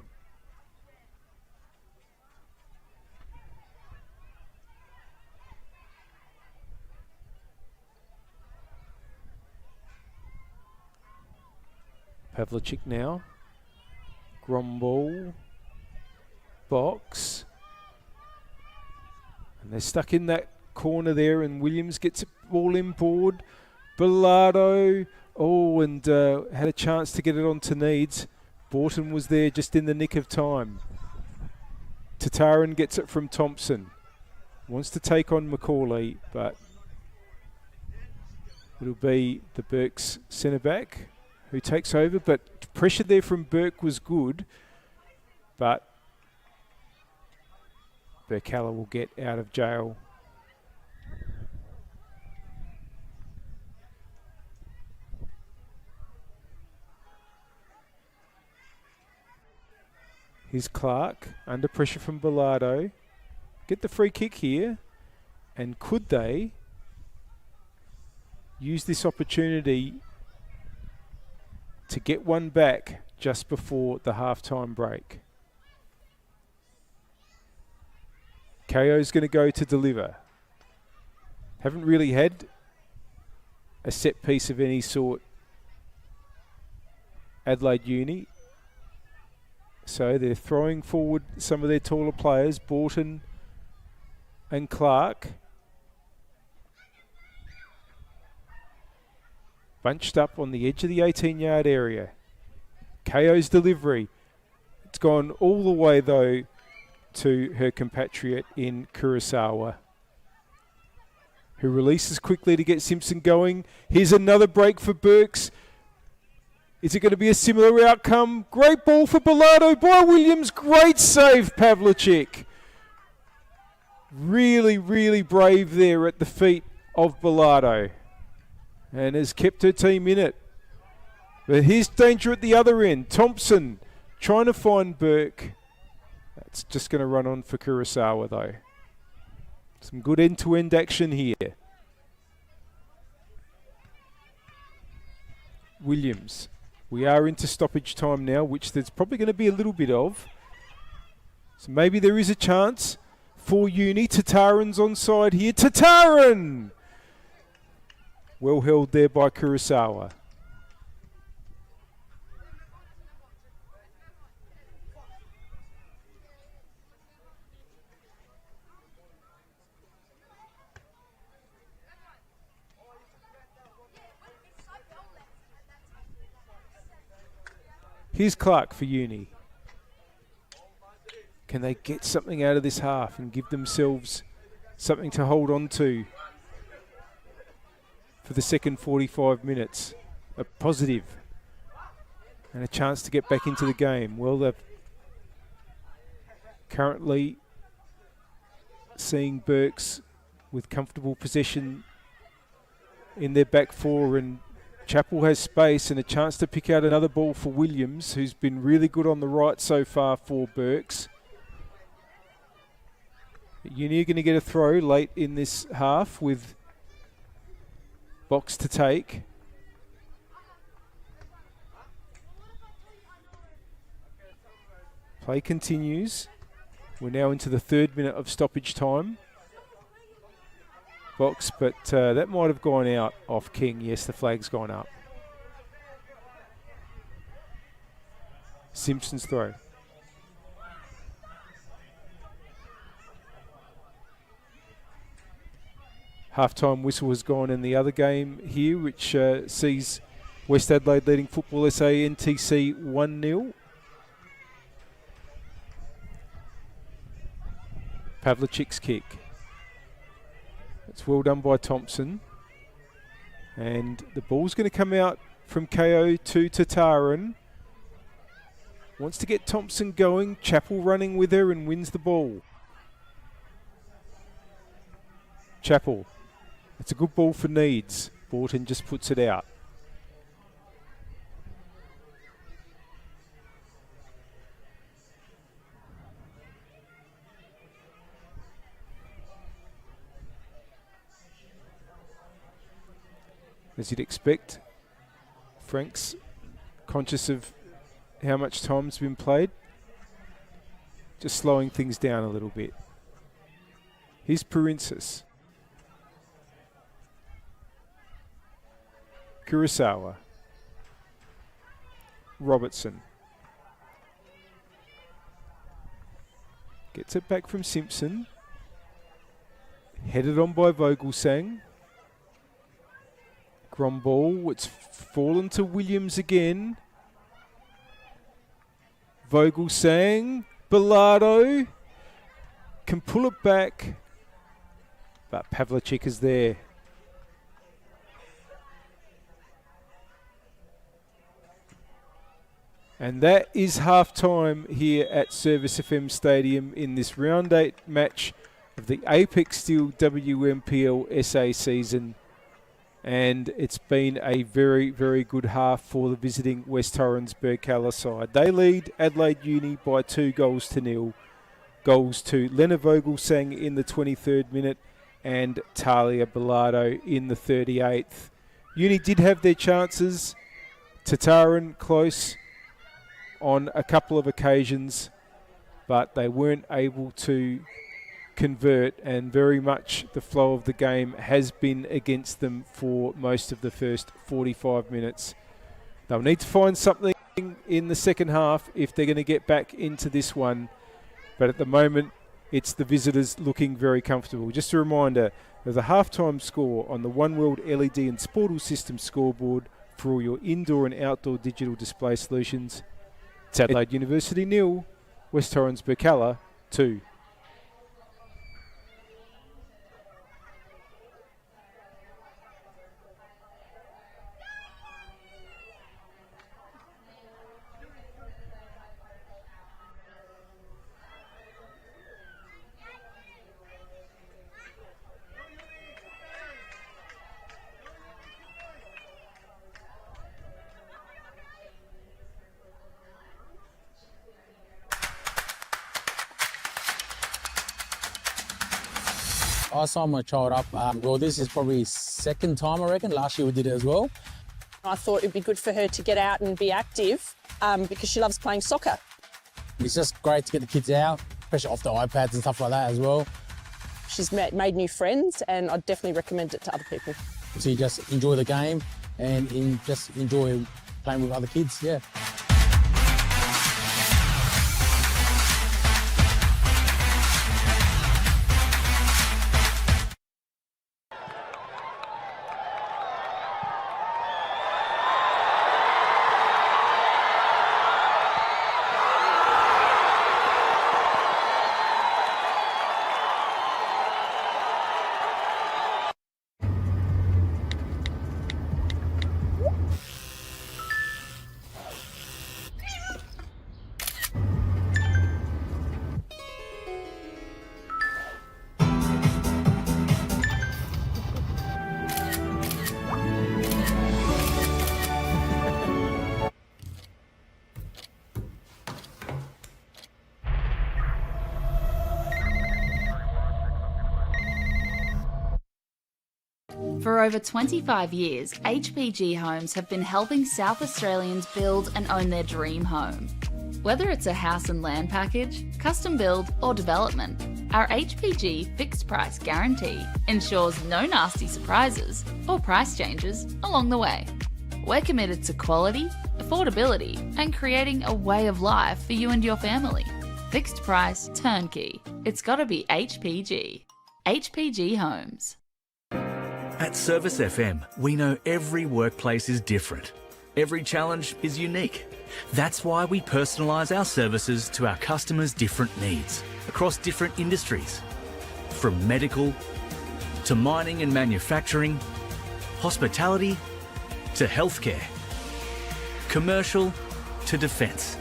Pavlicek now. Gromball. Box. And they're stuck in that corner there, and Williams gets it all in board. Bilardo. Oh, and had a chance to get it onto Needs. Borton was there just in the nick of time. Tataran gets it from Thompson. Wants to take on Macaulay, but it'll be the Burks centre back who takes over, but pressure there from Burke was good, but Birkalla will get out of jail. Here's Clark, under pressure from Bilardo. Get the free kick here, and could they use this opportunity to get one back just before the halftime break. KO's going to go to deliver. Haven't really had a set piece of any sort, Adelaide Uni. So they're throwing forward some of their taller players, Borton and Clark. Bunched up on the edge of the 18-yard area. KO's delivery. It's gone all the way, though, to her compatriot in Kurosawa, who releases quickly to get Simpson going. Here's another break for Burks. Is it going to be a similar outcome? Great ball for Bilardo by Williams. Great save, Pavlicek. Really, really brave there at the feet of Bilardo, and has kept her team in it. But here's danger at the other end. Thompson trying to find Burke. That's just going to run on for Kurosawa, though. Some good end-to-end action here. Williams. We are into stoppage time now, which there's probably going to be a little bit of. So maybe there is a chance for Uni. Tataran's onside here. Tataran! Well held there by Kurosawa. Here's Clark for Uni. Can they get something out of this half and give themselves something to hold on to for the second 45 minutes? A positive and a chance to get back into the game. Well, they're currently seeing Burks with comfortable possession in their back four, and Chappell has space and a chance to pick out another ball for Williams, who's been really good on the right so far for Burks. Uni are going to get a throw late in this half with box to take. Play continues. We're now into the 3rd minute of stoppage time. Box, but that might have gone out off King. Yes, the flag's gone up. Simpson's throw. Half-time whistle has gone in the other game here, which sees West Adelaide leading Football SA NTC 1-0. Pavlicek's kick. It's well done by Thompson. And the ball's going to come out from KO to Tataran. Wants to get Thompson going. Chappell running with her and wins the ball. Chappell. It's a good ball for Needs. Borton just puts it out. As you'd expect, Frank's conscious of how much time's been played. Just slowing things down a little bit. Here's Perinsis. Kurosawa. Robertson. Gets it back from Simpson. Headed on by Vogelsang. Gromball, it's fallen to Williams again. Vogelsang, Bilardo can pull it back, but Pavlicek is there. And that is half-time here at Service FM Stadium in this round 8 match of the Apex Steel WNPLSA season. And it's been a very, very good half for the visiting West Torrens Birkalla side. They lead Adelaide Uni by 2-0. Goals to Lena Vogelsang in the 23rd minute and Talia Bilardo in the 38th. Uni did have their chances. Tataran close. on a couple of occasions, but they weren't able to convert, and very much the flow of the game has been against them for most of the first 45 minutes. They'll need to find something in the second half if they're going to get back into this one, but at the moment it's the visitors looking very comfortable. Just a reminder, there's a halftime score on the One World LED and Sportal System scoreboard for all your indoor and outdoor digital display solutions. It's Adelaide University 0, West Torrens Birkalla 2.
I signed my child up. Well, this is probably his second time, I reckon. Last year we did it as well.
I thought it'd be good for her to get out and be active because she loves playing soccer.
It's just great to get the kids out, especially off the iPads and stuff like that as well.
She's made new friends, and I'd definitely recommend it to other people.
So you just enjoy the game and just enjoy playing with other kids, yeah.
For over 25 years, HPG Homes have been helping South Australians build and own their dream home. Whether it's a house and land package, custom build or development, our HPG fixed price guarantee ensures no nasty surprises or price changes along the way. We're committed to quality, affordability and creating a way of life for you and your family. Fixed price turnkey. It's gotta be HPG. HPG Homes.
At Service FM, we know every workplace is different. Every challenge is unique. That's why we personalise our services to our customers' different needs across different industries. From medical to mining and manufacturing, hospitality to healthcare, commercial to defence.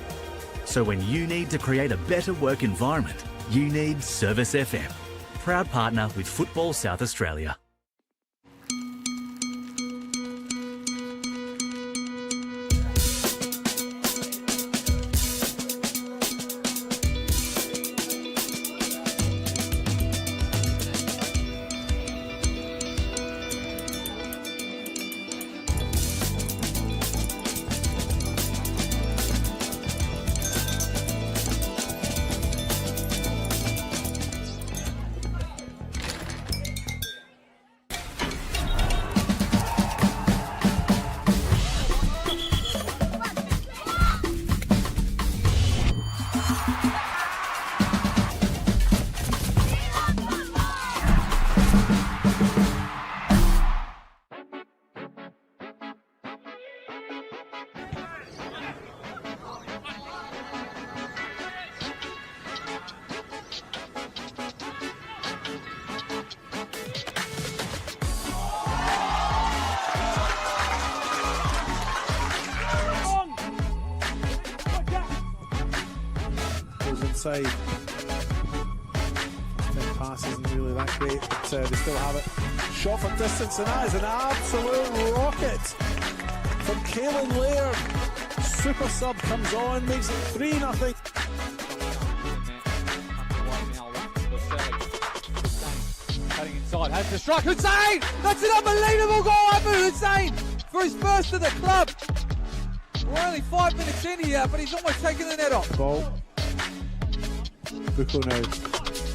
So when you need to create a better work environment, you need Service FM. Proud partner with Football South Australia.
Inside. That pass isn't really that great, but they still have it. Shot from distance, and that is an absolute rocket from Caelan Laird. Super sub comes on, makes it 3-0.
Cutting inside, has to strike. Hussein! That's an unbelievable goal for Hussein for his first of the club. We're only 5 minutes in here, but he's almost taken the net off.
Ball. Bucco now.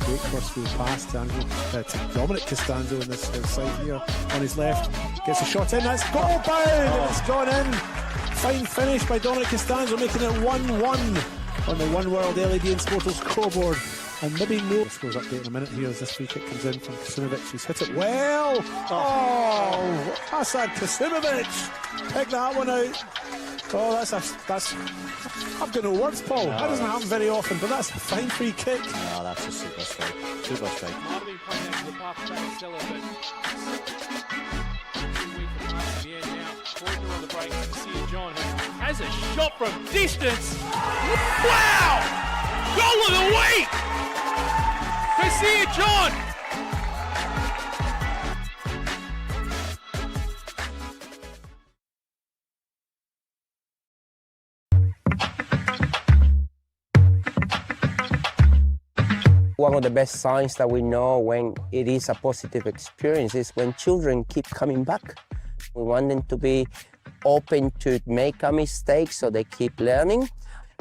Great first field pass to Dominic Costanzo on this side here on his left. Gets a shot in, that's goal bound, and it's gone in. Fine finish by Dominic Costanzo, making it 1-1 on the One World LED and Sportal scoreboard. And maybe more. Scores update in a minute here as this free kick comes in from Kasimovic, who's hit it well. Oh, Hasan Kasimovic. Pick that one out. Oh, that's I've got no words, Paul. No, that doesn't happen very often, but that's a fine free kick.
No, that's a super strike. Super strike.
Might have been playing out to the path of that Stella, but the end now. Forger on the break. Casilla John has a shot from distance. Wow! Goal of the week! Casilla John!
One of the best signs that we know when it is a positive experience is when children keep coming back. We want them to be open to make a mistake so they keep learning.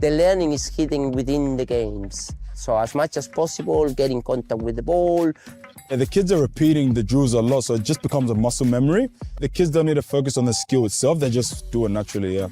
The learning is hidden within the games. So as much as possible, get in contact with the ball.
The kids are repeating the drills a lot, so it just becomes a muscle memory. The kids don't need to focus on the skill itself, they just do it naturally, yeah.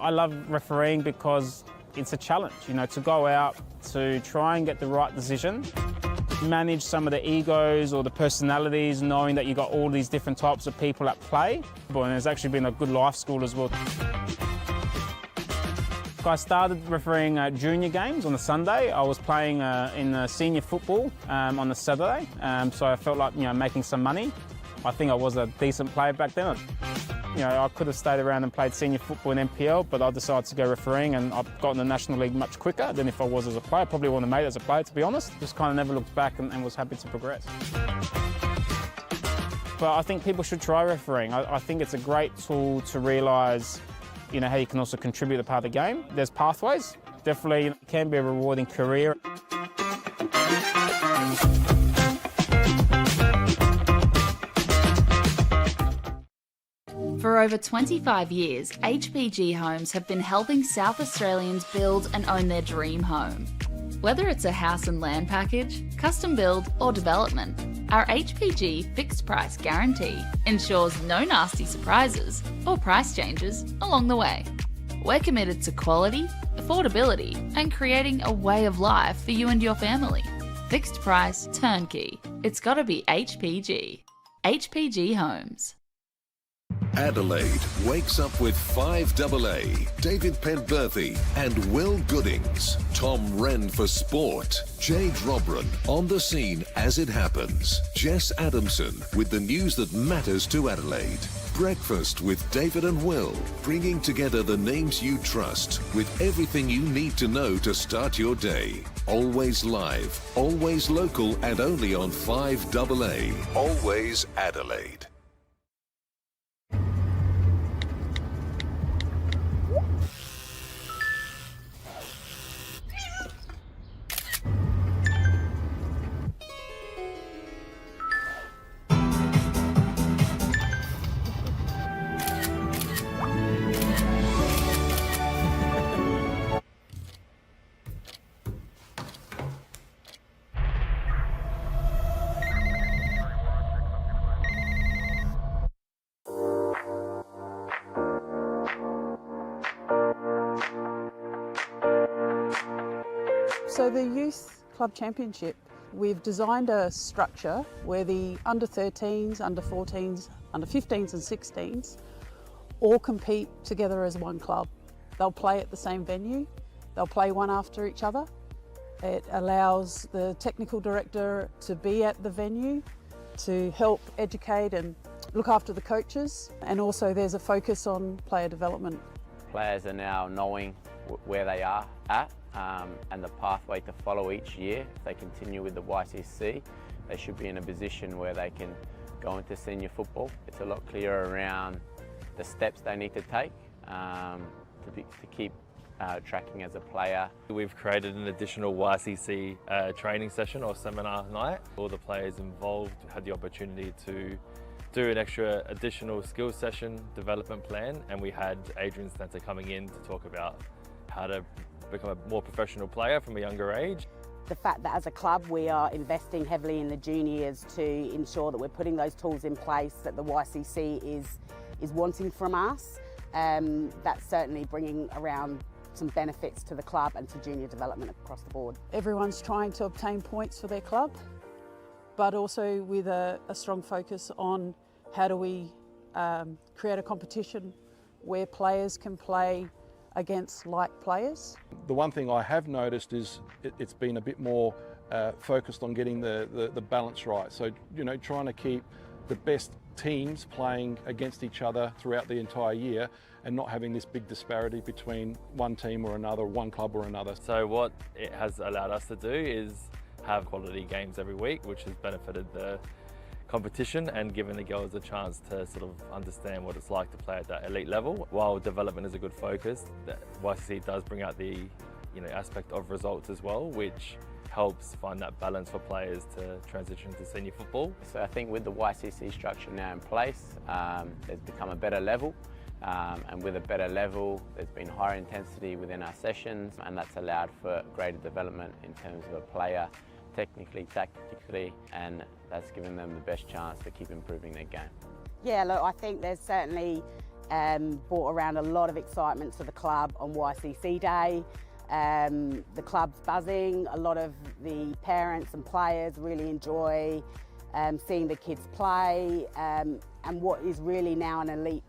I love refereeing because it's a challenge, you know, to go out to try and get the right decision, manage some of the egos or the personalities, knowing that you've got all these different types of people at play. And it's actually been a good life school as well. I started refereeing junior games on the Sunday. I was playing in senior football on the Saturday, so I felt like, you know, making some money. I think I was a decent player back then. You know, I could have stayed around and played senior football in NPL, but I decided to go refereeing, and I've got in the National League much quicker than if I was as a player. Probably wouldn't have made it as a player, to be honest. Just kind of never looked back and was happy to progress. But I think people should try refereeing. I think it's a great tool to realise, you know, how you can also contribute to part of the game. There's pathways. Definitely it can be a rewarding career.
For over 25 years, HPG Homes have been helping South Australians build and own their dream home. Whether it's a house and land package, custom build or development, our HPG fixed price guarantee ensures no nasty surprises or price changes along the way. We're committed to quality, affordability and creating a way of life for you and your family. Fixed price turnkey. It's gotta be HPG. HPG Homes.
Adelaide wakes up with 5AA, David Penberthy and Will Goodings, Tom Wren for sport, Jade Robran on the scene as it happens, Jess Adamson with the news that matters to Adelaide, Breakfast with David and Will, bringing together the names you trust with everything you need to know to start your day. Always live, always local and only on 5AA, always Adelaide.
So the Youth Club Championship, we've designed a structure where the under 13s, under 14s, under 15s and 16s all compete together as one club. They'll play at the same venue, they'll play one after each other. It allows the technical director to be at the venue to help educate and look after the coaches, and also there's a focus on player development.
Players are now knowing where they are at and the pathway to follow each year. If they continue with the YCC, they should be in a position where they can go into senior football. It's a lot clearer around the steps they need to take to keep tracking as a player.
We've created an additional YCC training session or seminar night. All the players involved had the opportunity to do an extra additional skills session development plan, and we had Adrian Stanter coming in to talk about how to become a more professional player from a younger age.
The fact that as a club we are investing heavily in the juniors to ensure that we're putting those tools in place that the YCC is wanting from us, that's certainly bringing around some benefits to the club and to junior development across the board.
Everyone's trying to obtain points for their club, but also with a strong focus on how do we create a competition where players can play against like players.
The one thing I have noticed is it's been a bit more focused on getting the balance right. So, you know, trying to keep the best teams playing against each other throughout the entire year and not having this big disparity between one team or another, one club or another.
So what it has allowed us to do is have quality games every week, which has benefited the competition and given the girls a chance to sort of understand what it's like to play at that elite level. While development is a good focus, the YCC does bring out the aspect of results as well, which helps find that balance for players to transition to senior football.
So I think with the YCC structure now in place, there's become a better level. And with a better level, there's been higher intensity within our sessions, and that's allowed for greater development in terms of a player, technically, tactically, and that's given them the best chance to keep improving their game.
Yeah, look, I think there's certainly brought around a lot of excitement to the club on YCC Day. The club's buzzing, a lot of the parents and players really enjoy seeing the kids play, and what is really now an elite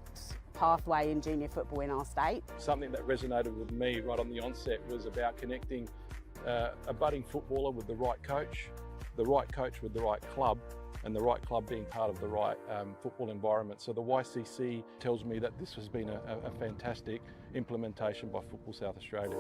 pathway in junior football in our state.
Something that resonated with me right on the onset was about connecting a budding footballer with the right coach with the right club, and the right club being part of the right football environment. So the YCC tells me that this has been a fantastic implementation by Football South Australia.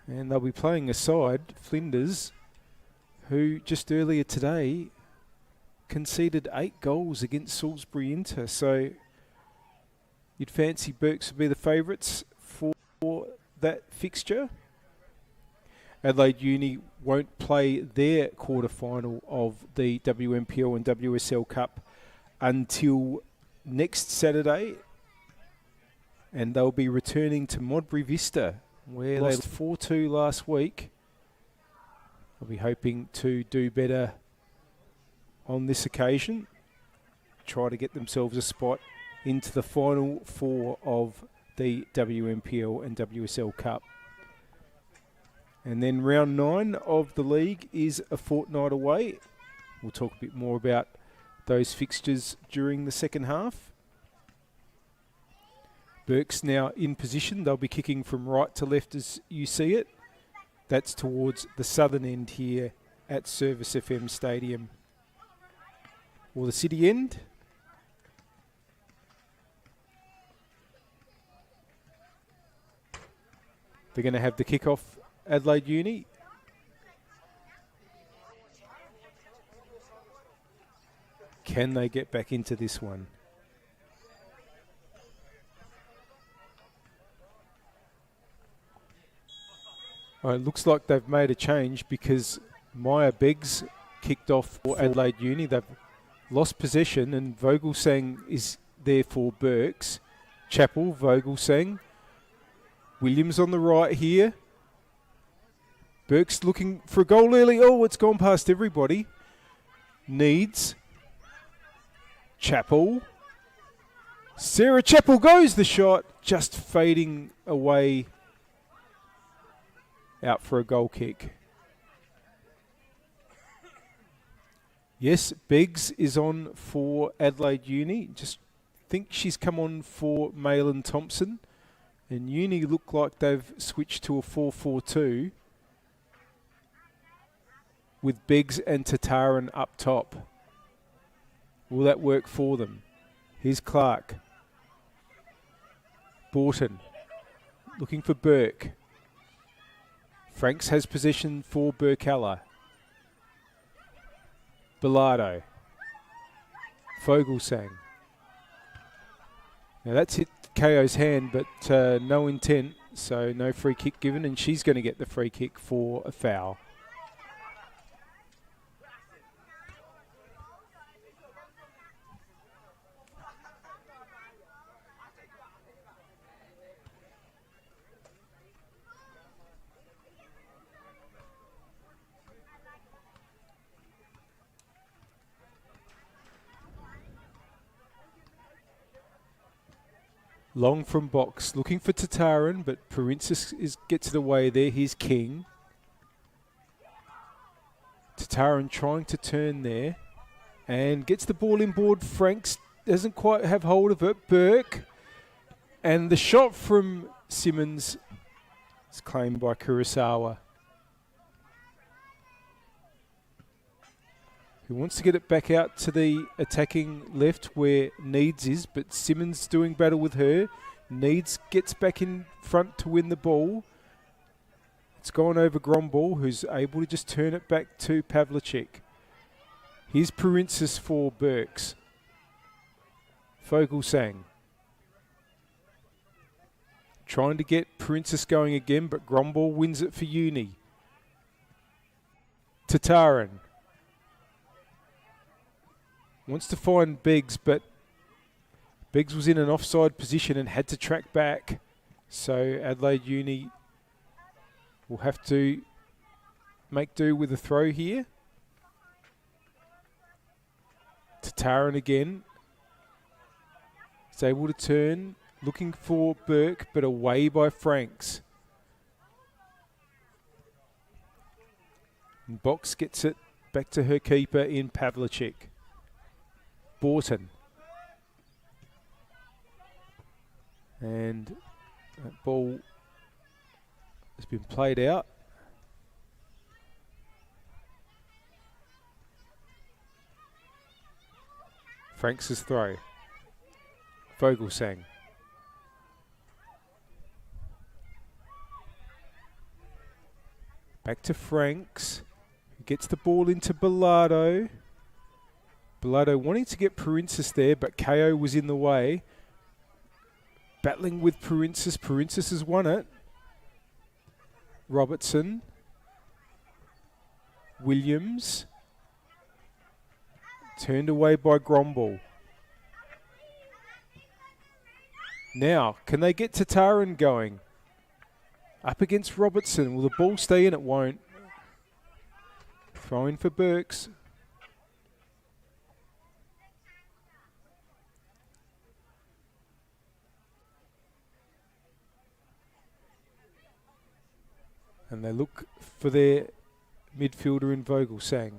And they'll be playing aside Flinders, who just earlier today conceded 8 goals against Salisbury Inter. So you'd fancy Berks would be the favourites for that fixture. Adelaide Uni won't play their quarter-final of the WNPL and WSL Cup until next Saturday, and they'll be returning to Modbury Vista, where they lost 4-2 last week I'll be hoping to do better on this occasion. Try to get themselves a spot into the final 4 of the WMPL and WSL Cup. And then round 9 of the league is a fortnight away. We'll talk a bit more about those fixtures during the second half. Burke's now in position. They'll be kicking from right to left as you see it. That's towards the southern end here at Service FM Stadium. Or the city end. They're going to have the kickoff, Adelaide Uni. Can they get back into this one? Oh, it looks like they've made a change because Maya Beggs kicked off for Adelaide Uni. They've lost possession and Vogelsang is there for Burks. Chappell, Vogelsang. Williams on the right here. Burks looking for a goal early. Oh, it's gone past everybody. Needs. Chappell. Sarah Chappell goes the shot, just fading away out for a goal kick. Yes, Beggs is on for Adelaide Uni. Just think she's come on for Malin Thompson. And Uni look like they've switched to a 4-4-2 with Beggs and Tataran up top. Will that work for them? Here's Clark. Borton looking for Burke. Franks has possession for Birkalla. Bilardo. Vogelsang. Now that's hit KO's hand, but no intent, so no free kick given, and she's going to get the free kick for a foul. Long from box, looking for Tataran, but Parinsas gets it away there. Here's King. Tataran trying to turn there and gets the ball inboard. Franks doesn't quite have hold of it. Burke. And the shot from Simmons is claimed by Kurosawa, who wants to get it back out to the attacking left where Needs is, but Simmons doing battle with her. Needs gets back in front to win the ball. It's gone over Gromball, who's able to just turn it back to Pavlicek. Here's Parinsas for Burks. Vogelsang. Trying to get Parinsas going again, but Gromball wins it for Uni. Tataran. Wants to find Beggs, but Beggs was in an offside position and had to track back. So Adelaide Uni will have to make do with a throw here. Tataran again. Is able to turn, looking for Burke, but away by Franks. And Box gets it back to her keeper in Pavlicek. Borton. And that ball has been played out. Franks' throw. Vogelsang. Back to Franks, who gets the ball into Bilardo. Bilardo wanting to get Parinsas there, but KO was in the way. Battling with Parinsas. Parinsas has won it. Robertson. Williams. Turned away by Gromball. Now, can they get Tataran going? Up against Robertson. Will the ball stay in? It won't. Throw in for Birks. And they look for their midfielder in Vogelsang.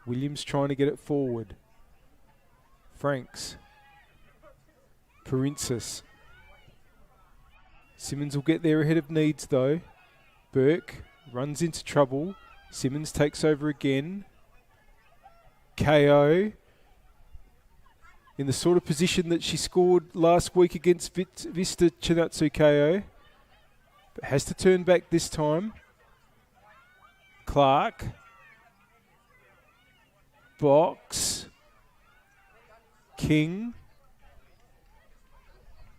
Williams trying to get it forward. Franks. Parinsas. Simmons will get there ahead of Needs though. Burke runs into trouble. Simmons takes over again. KO. In the sort of position that she scored last week against Vista Chinatsu KO. But has to turn back this time. Clark. Box. King.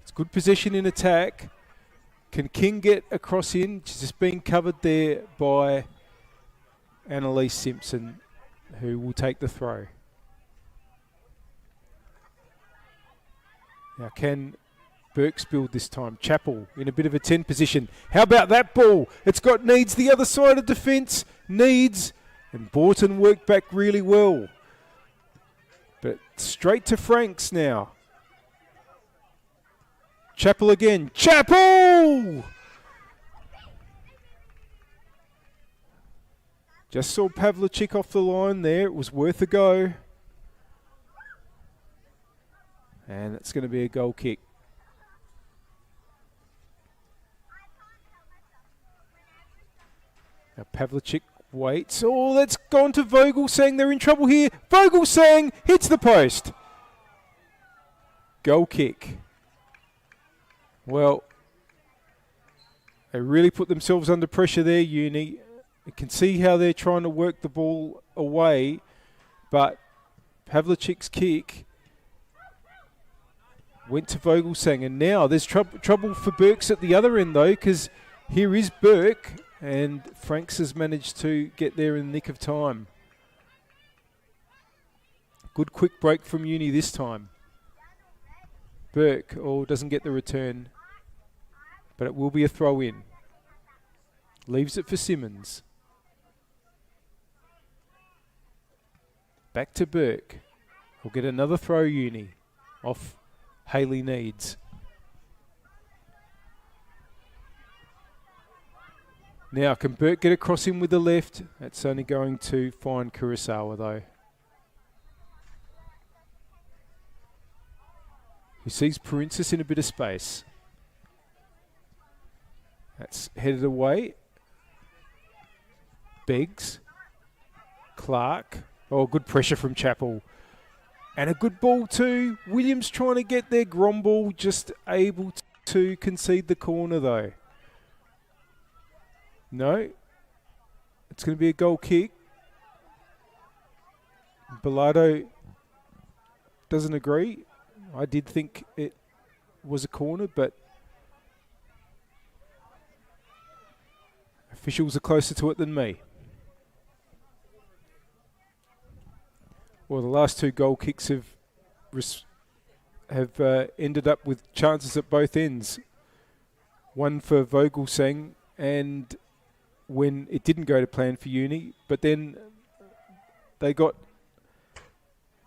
It's good possession in attack. Can King get across in? She's just being covered there by Annalise Simpson, who will take the throw. Now can Burks build this time? Chappell in a bit of a 10 position. How about that ball? It's got Needs the other side of defence. Needs, and Borton worked back really well. But straight to Franks now. Chappell again. Chappell! Just saw Pavlicek off the line there. It was worth a go. And it's going to be a goal kick. Now Pavlicek waits. Oh, that's gone to Vogelsang. They're in trouble here. Vogelsang hits the post. Goal kick. Well, they really put themselves under pressure there, Uni. You can see how they're trying to work the ball away, but Pavlicek's kick went to Vogelsang, and now there's trouble for Burks at the other end though, because here is Burke, and Franks has managed to get there in the nick of time. Good quick break from Uni this time. Burke, doesn't get the return, but it will be a throw in. Leaves it for Simmons. Back to Burke. We'll get another throw, Uni, off Hayley Needs. Now, can Burke get across him with the left? That's only going to find Kurosawa though. Who sees Parinsas in a bit of space. That's headed away. Beggs. Clark. Oh, good pressure from Chappell. And a good ball too. Williams trying to get there. Gromball just able to concede the corner though. No. It's going to be a goal kick. Bilardo doesn't agree. I did think it was a corner, but officials are closer to it than me. Well, the last two goal kicks have ended up with chances at both ends. One for Vogelsang, and when it didn't go to plan for Uni, but then they got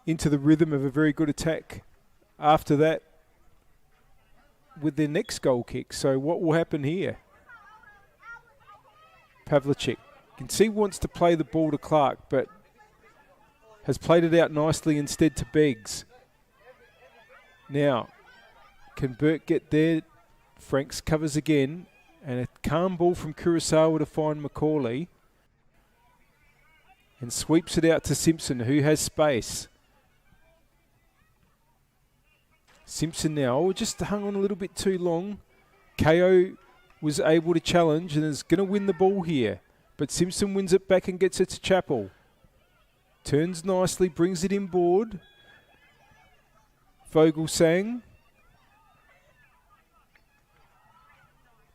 into the rhythm of a very good attack after that with their next goal kick. So what will happen here? Pavlicek. You can see wants to play the ball to Clark, but has played it out nicely instead to Beggs. Now, can Burke get there? Franks covers again, and a calm ball from Kurosawa to find Macaulay. And sweeps it out to Simpson, who has space. Simpson now, just hung on a little bit too long. KO was able to challenge and is going to win the ball here. But Simpson wins it back and gets it to Chappell. Turns nicely, brings it inboard. Vogelsang.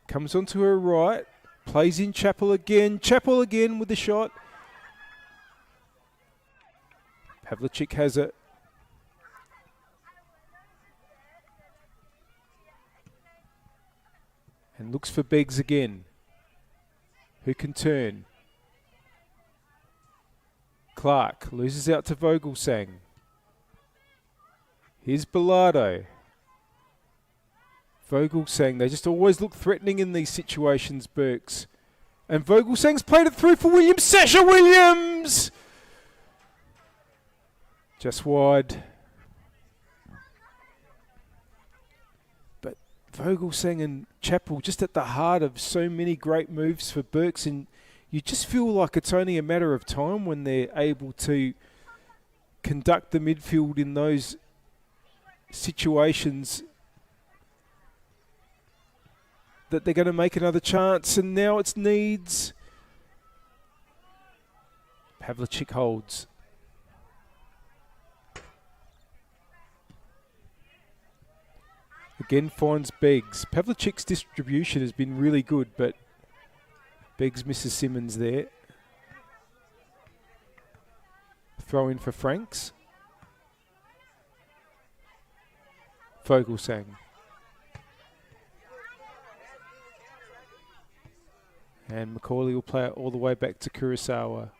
Comes onto her right. Plays in Chappell again. Chappell again with the shot. Pavlicek has it. And looks for Beggs again. Who can turn. Clark loses out to Vogelsang. Here's Bilardo. Vogelsang, they just always look threatening in these situations, Burks. And Vogelsang's played it through for Williams. Sasha Williams! Just wide. But Vogelsang and Chappell just at the heart of so many great moves for Burks, and you just feel like it's only a matter of time when they're able to conduct the midfield in those situations that they're going to make another chance, and now it's Needs. Pavlicek holds. Again finds Beggs. Pavlicek's distribution has been really good, but Beggs misses Simmons there. Throw in for Franks. Vogelsang. And Macaulay will play it all the way back to Kurosawa.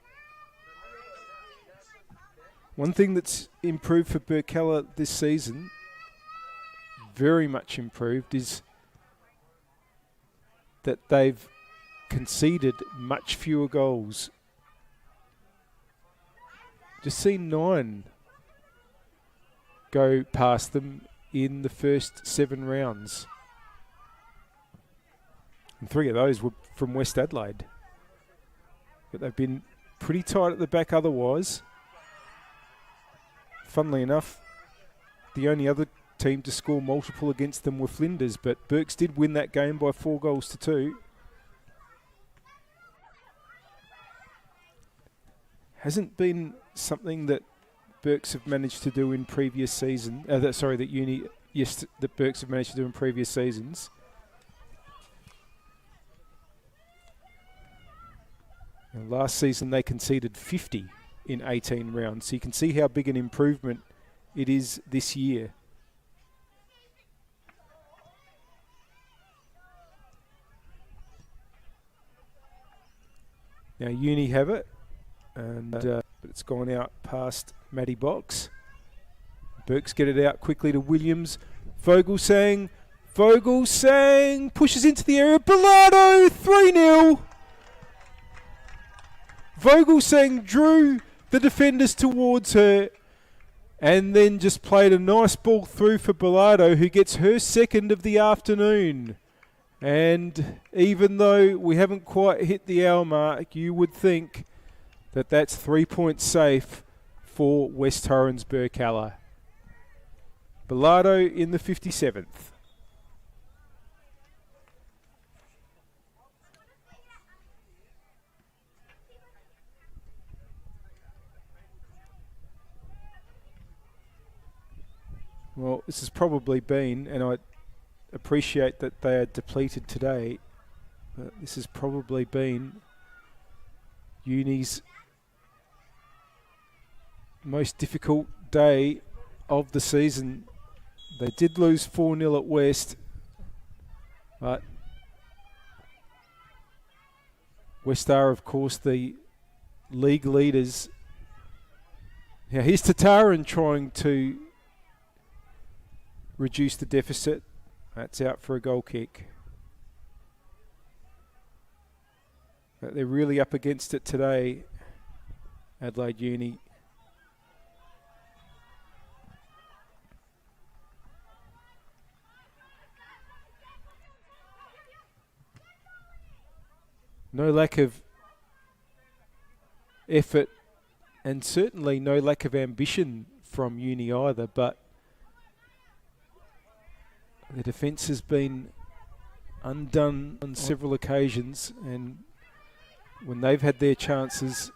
One thing that's improved for Birkalla this season, very much improved, is that they've conceded much fewer goals. Just seen 9 go past them in the first 7 rounds. And 3 of those were from West Adelaide. But they've been pretty tight at the back otherwise. Funnily enough, the only other team to score multiple against them were Flinders, but Burks did win that game by 4-2. Hasn't been something that Burks have managed to do in previous season. That Burks have managed to do in previous seasons. And last season they conceded 50 in 18 rounds, so you can see how big an improvement it is this year. Now Uni have it, and but it's gone out past Matty Box. Burks get it out quickly to Williams. Vogelsang pushes into the area. Bilardo, 3-0. Vogelsang drew the defenders towards her and then just played a nice ball through for Bilardo, who gets her second of the afternoon. And even though we haven't quite hit the hour mark, you would think that that's 3 points safe for West Torrens Birkalla. Bilardo in the 57th. Well, this has probably been, and I appreciate that they are depleted today, but this has probably been Uni's most difficult day of the season. They did lose 4-0 at West, but West are, of course, the league leaders. Now here's Tataran trying to reduce the deficit. That's out for a goal kick. But they're really up against it today, Adelaide Uni. No lack of effort and certainly no lack of ambition from Uni either, but the defence has been undone on several occasions, and when they've had their chances,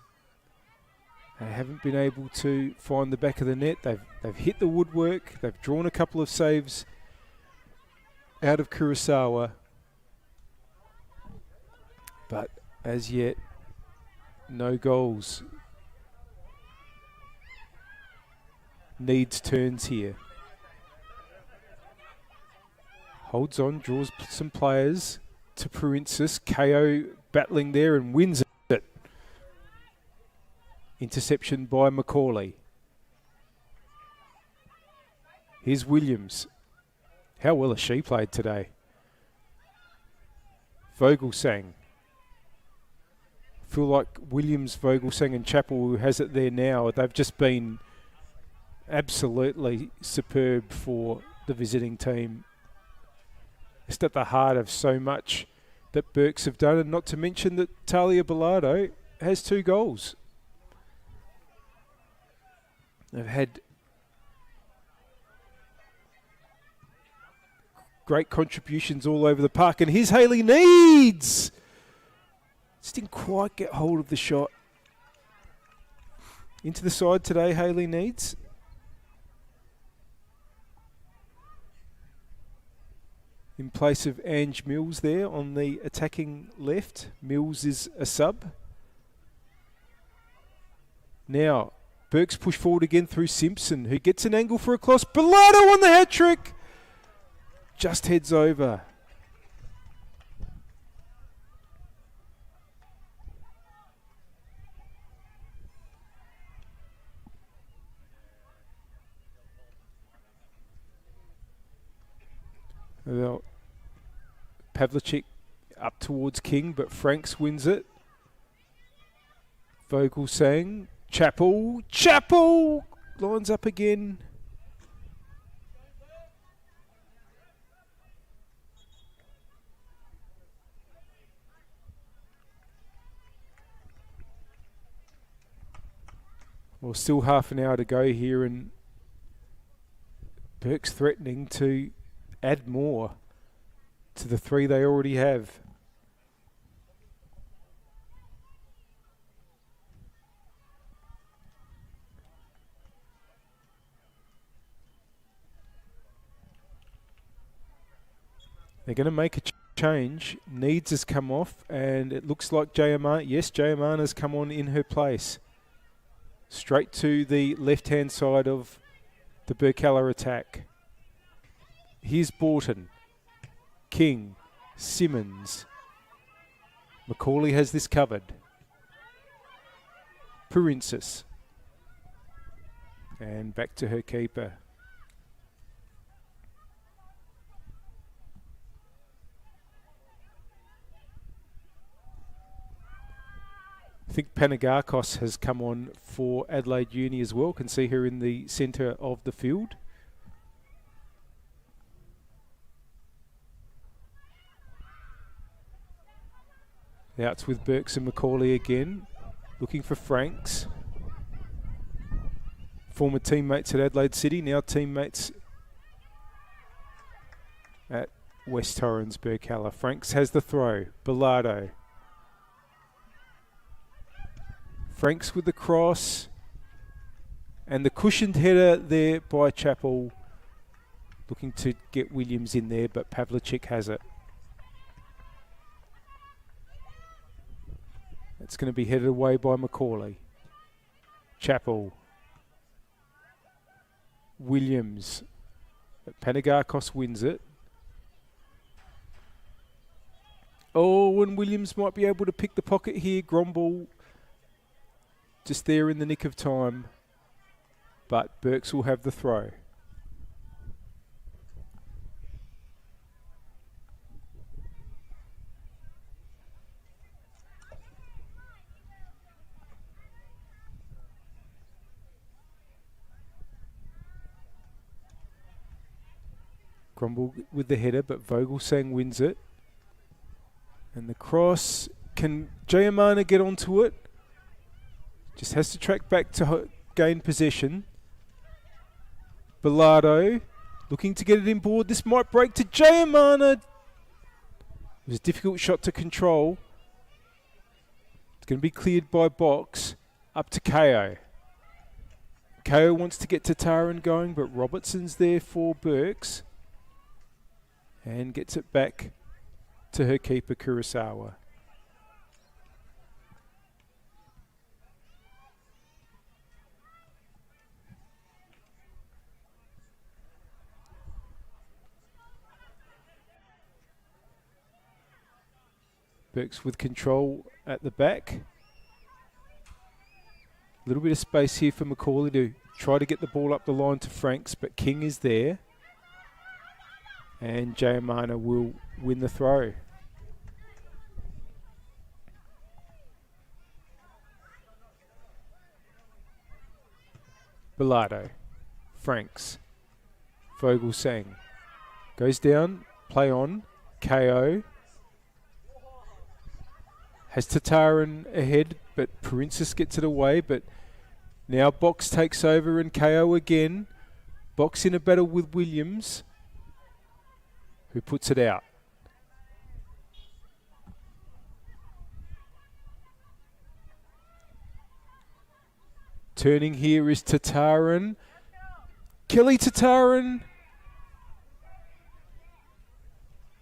they haven't been able to find the back of the net. They've hit the woodwork. They've drawn a couple of saves out of Kurosawa, but as yet, no goals. Needs turns here. Holds on, draws some players to Princess. KO battling there and wins it Interception by Macaulay. Here's Williams. How well has she played today? Vogelsang. Feel like Williams, Vogelsang and Chappell, who has it there now, they've just been absolutely superb for the visiting team. Just at the heart of so much that Burks have done, and not to mention that Talia Bilardo has 2 goals. They've had great contributions all over the park, and here's Hayley Needs. Just didn't quite get hold of the shot. Into the side today, Hayley Needs. In place of Ange Mills there on the attacking left. Mills is a sub. Now, Burks push forward again through Simpson, who gets an angle for a cross. Bilardo on the hat-trick! Just heads over. Well, Pavlicek up towards King, but Franks wins it. Vogelsang, Chappell lines up again. Well, still half an hour to go here, and Burke's threatening to add more to the 3 they already have. They're going to make a change. Needs has come off, and it looks like Jayamana's come on in her place. Straight to the left-hand side of the Birkalla attack. Here's Borton. King. Simmons. Macaulay has this covered. Purinsis. And back to her keeper. I think Panagakos has come on for Adelaide Uni as well. Can see her in the centre of the field. Now it's with Burks and Macaulay again. Looking for Franks. Former teammates at Adelaide City, now teammates at West Torrens, Birkalla. Franks has the throw. Bilardo. Franks with the cross. And the cushioned header there by Chappell. Looking to get Williams in there, but Pavlicek has it. It's going to be headed away by Macaulay. Chappell. Williams. But Panagakos wins it. Oh, and Williams might be able to pick the pocket here. Gromball just there in the nick of time. But Burks will have the throw. Grumble with the header, but Vogelsang wins it. And the cross, can Jayamana get onto it? Just has to track back to gain possession. Bilardo looking to get it inboard. This might break to Jayamana. It was a difficult shot to control. It's going to be cleared by Box. Up to KO. KO wants to get Tataran going, but Robertson's there for Burks. And gets it back to her keeper, Kurosawa. Burks with control at the back. A little bit of space here for Macaulay to try to get the ball up the line to Franks, but King is there. And Jayamana will win the throw. Bilardo, Franks, Vogelsang. Goes down, play on, KO. Has Tataran ahead, but Princess gets it away, but now Box takes over and KO again. Box in a battle with Williams, who puts it out. Turning here is Tataran. Kelly Tataran.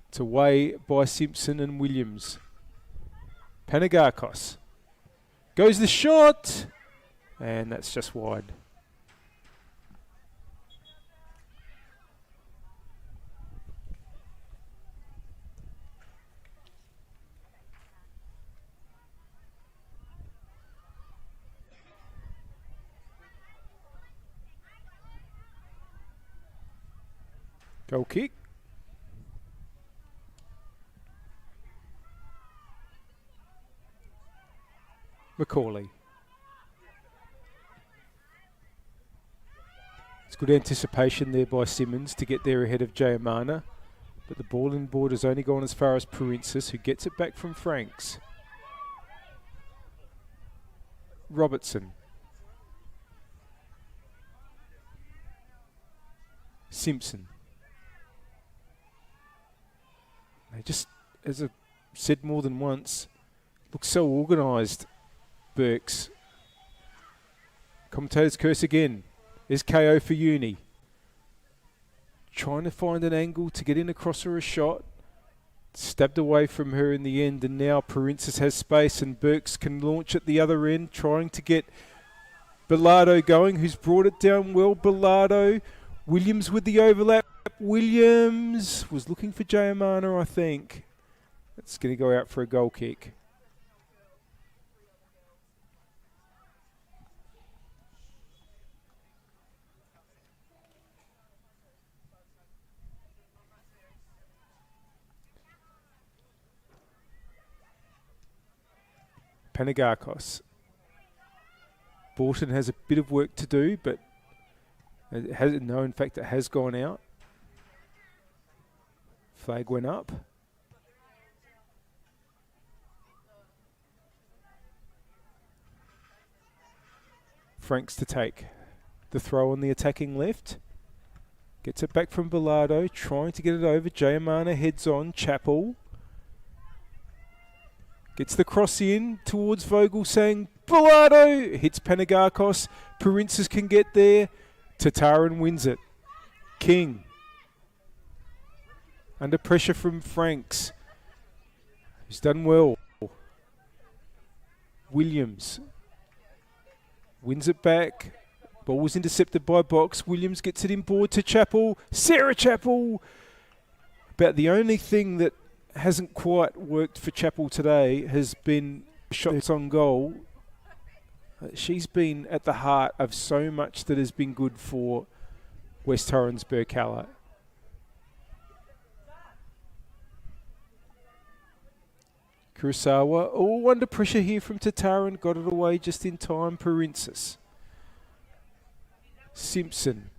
It's away by Simpson and Williams. Panagakos. Goes the shot. And that's just wide. Goal kick. Macaulay. It's good anticipation there by Simmons to get there ahead of Jayamana, but the ball in board has only gone as far as Princess, who gets it back from Franks. Robertson. Simpson. They just, as I've said more than once, look so organised, Burks. Commentator's curse again. There's KO for Uni. Trying to find an angle to get in across her a shot. Stabbed away from her in the end, and now Princess has space and Burks can launch at the other end, trying to get Bilardo going, who's brought it down well. Bilardo. Williams with the overlap. Williams was looking for Jayamana, I think. It's going to go out for a goal kick. Panagakos. Borton has a bit of work to do, but it has, no, in fact, it has gone out. Flag went up. Franks to take the throw on the attacking left. Gets it back from Bilardo, trying to get it over. Jayamana heads on. Chappell. Gets the cross in towards Vogelsang. Bilardo hits Panagakos. Princess can get there. Tataran wins it. King. Under pressure from Franks. He's done well. Williams. Wins it back. Ball was intercepted by Box. Williams gets it inboard to Chappell. Sarah Chappell. About the only thing that hasn't quite worked for Chappell today has been shots on goal. She's been at the heart of so much that has been good for West Torrens Birkalla. Kurosawa, all under pressure here from Tataran, got it away just in time. Princess. Simpson.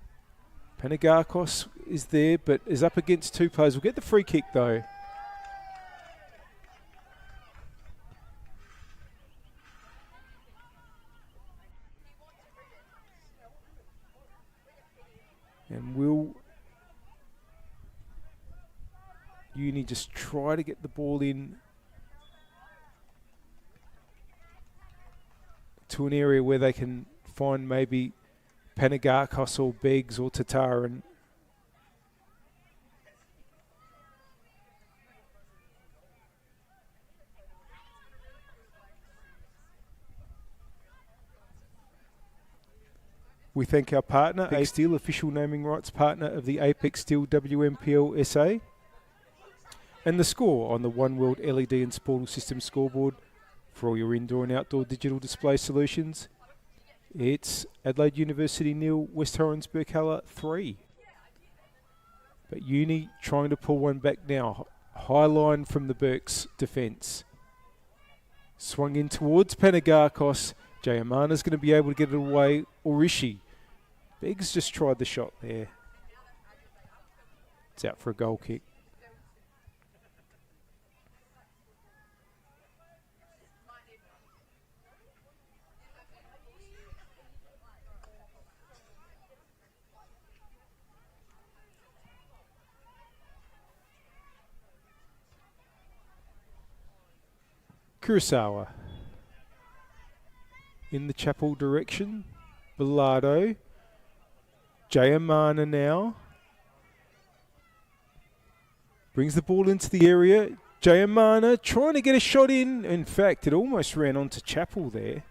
Panagakos is there, but is up against two players. We'll get the free kick though. And will Uni just try to get the ball in to an area where they can find maybe Panagakos or Beggs or Tataran. We thank our partner, Apex Steel, official naming rights partner of the Apex Steel NPLSA. And the score on the One World LED and Sportal System scoreboard for all your indoor and outdoor digital display solutions It's Adelaide University 0, West Torrens Birkalla 3. But Uni trying to pull one back now. High line from the Burks defence. Swung in towards Panagakos. Jayamana's going to be able to get it away. Or is she? Beggs just tried the shot there. It's out for a goal kick. Kurosawa in the chapel direction. Bilardo. Jayamana now. Brings the ball into the area. Jayamana trying to get a shot in. In fact, it almost ran onto Chapel there.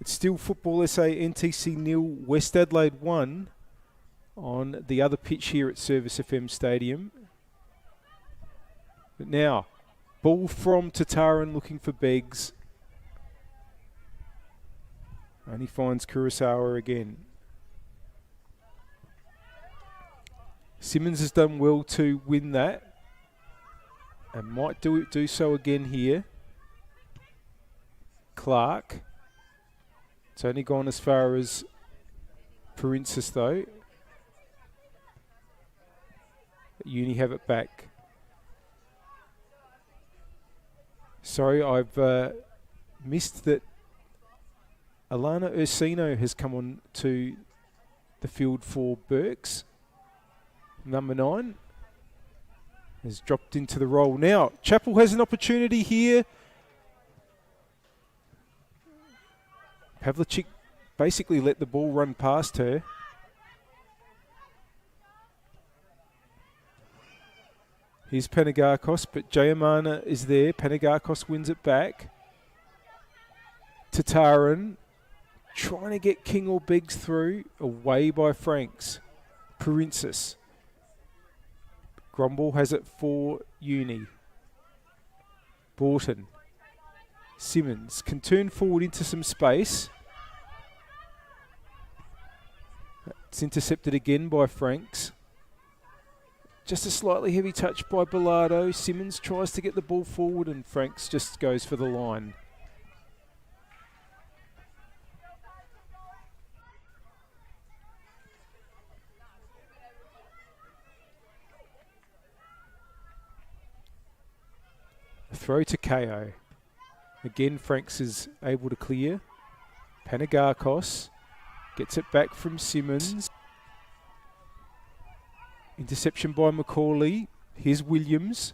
It's still Football SA NTC 0, West Adelaide 1 on the other pitch here at Service FM Stadium. But now, ball from Tataran looking for Beggs. And he finds Kurosawa again. Simmons has done well to win that. And might do so again here. Clark. It's only gone as far as Princess though. Uni have it back. Sorry, I've missed that Alana Ursino has come on to the field for Burks. Number 9 has dropped into the role. Now, Chapel has an opportunity here. Pavlicek basically let the ball run past her. Here's Panagakos, but Jayamana is there. Panagakos wins it back. Tataran trying to get King or Beggs through. Away by Franks. Princess. Grumble has it for Uni. Borton. Simmons can turn forward into some space. It's intercepted again by Franks. Just a slightly heavy touch by Bilardo. Simmons tries to get the ball forward and Franks just goes for the line. A throw to KO. Again, Franks is able to clear. Panagakos gets it back from Simmons. Interception by Macaulay. Here's Williams.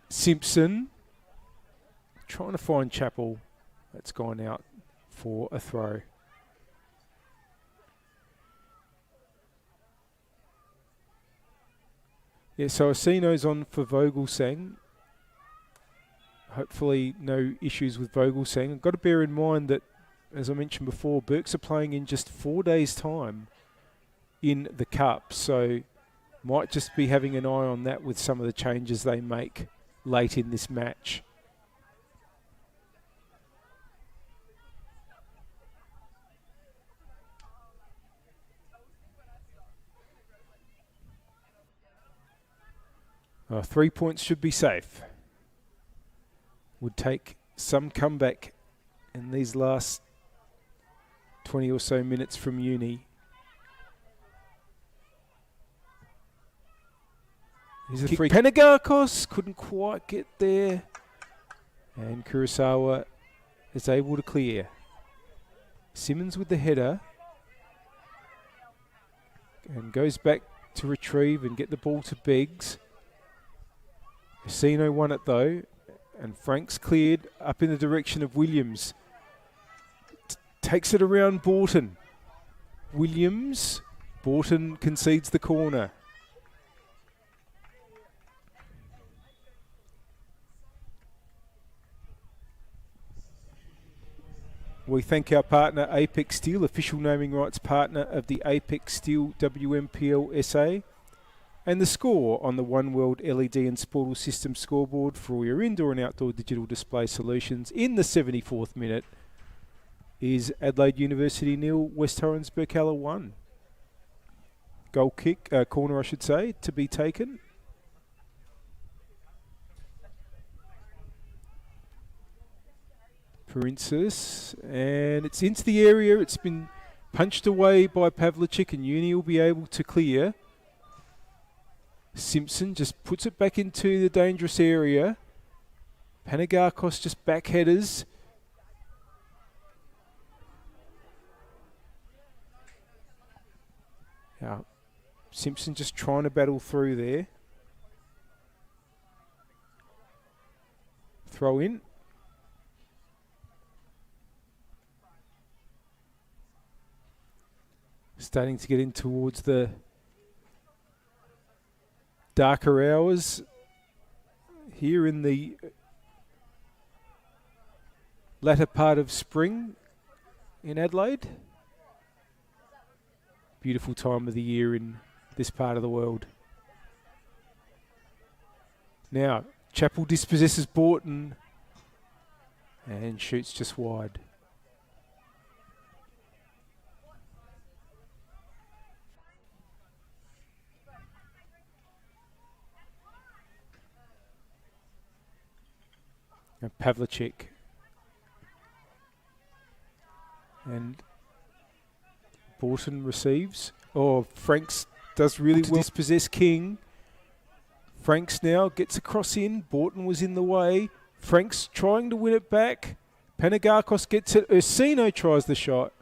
Simpson. Trying to find Chapel. That's gone out for a throw. Yeah, so Asino's on for Vogelsang. Hopefully no issues with Vogelsang. I've got to bear in mind that, as I mentioned before, Burks are playing in just 4 days' time in the Cup, so might just be having an eye on that with some of the changes they make late in this match. 3 points should be safe. Would take some comeback in these last 20 or so minutes from Uni. Here's a free. Panagakos couldn't quite get there. And Kurosawa is able to clear. Simmons with the header. And goes back to retrieve and get the ball to Beggs. Asino won it though. And Franks cleared up in the direction of Williams. Takes it around Borton. Williams. Borton concedes the corner. We thank our partner Apex Steel, official naming rights partner of the Apex Steel WNPLSA. And the score on the One World LED and Sportal System scoreboard for all your indoor and outdoor digital display solutions in the 74th minute is Adelaide University 0, West Torrens Birkalla 1. Goal kick, corner I should say, to be taken. Princess, and it's into the area. It's been punched away by Pavlicek, and Uni will be able to clear. Simpson just puts it back into the dangerous area. Panagakos just backheaders. Now, Simpson just trying to battle through there. Throw in. Starting to get in towards the darker hours here in the latter part of spring in Adelaide. Beautiful time of the year in this part of the world. Now, Chappell dispossesses Borton and shoots just wide. And Pavlicek. And Borton receives. Oh, Franks does really well to dispossess King. Franks now gets a cross in. Borton was in the way. Franks trying to win it back. Panagakos gets it. Ursino tries the shot.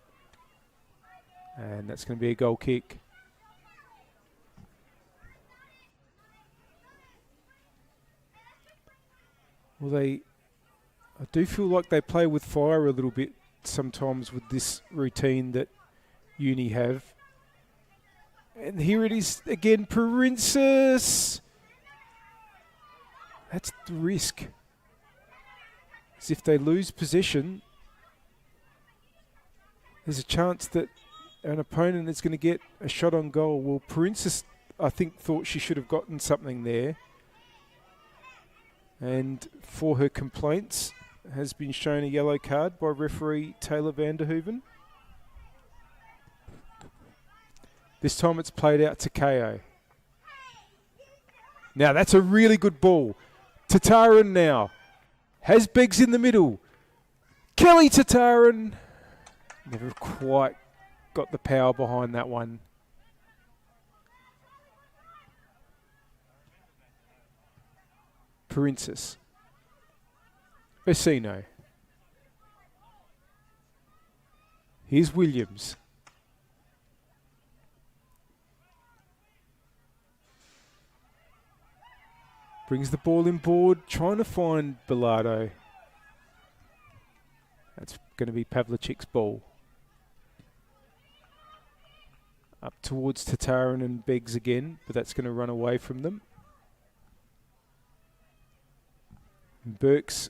And that's going to be a goal kick. Well, I do feel like they play with fire a little bit sometimes with this routine that Uni have. And here it is again, Princess. That's the risk. As if they lose possession, there's a chance that an opponent is going to get a shot on goal. Well, Princess, I think, thought she should have gotten something there. And for her complaints, has been shown a yellow card by referee Taylor Vanderhoeven. This time it's played out to KO. Now that's a really good ball. Tataran now. Has Beggs in the middle. Kelly Tataran. Never quite got the power behind that one. Princess. Ursino. Here's Williams. Brings the ball in board, trying to find Bilardo. That's going to be Pavlicek's ball. Up towards Tataran and Beggs again, but that's going to run away from them. And Burke's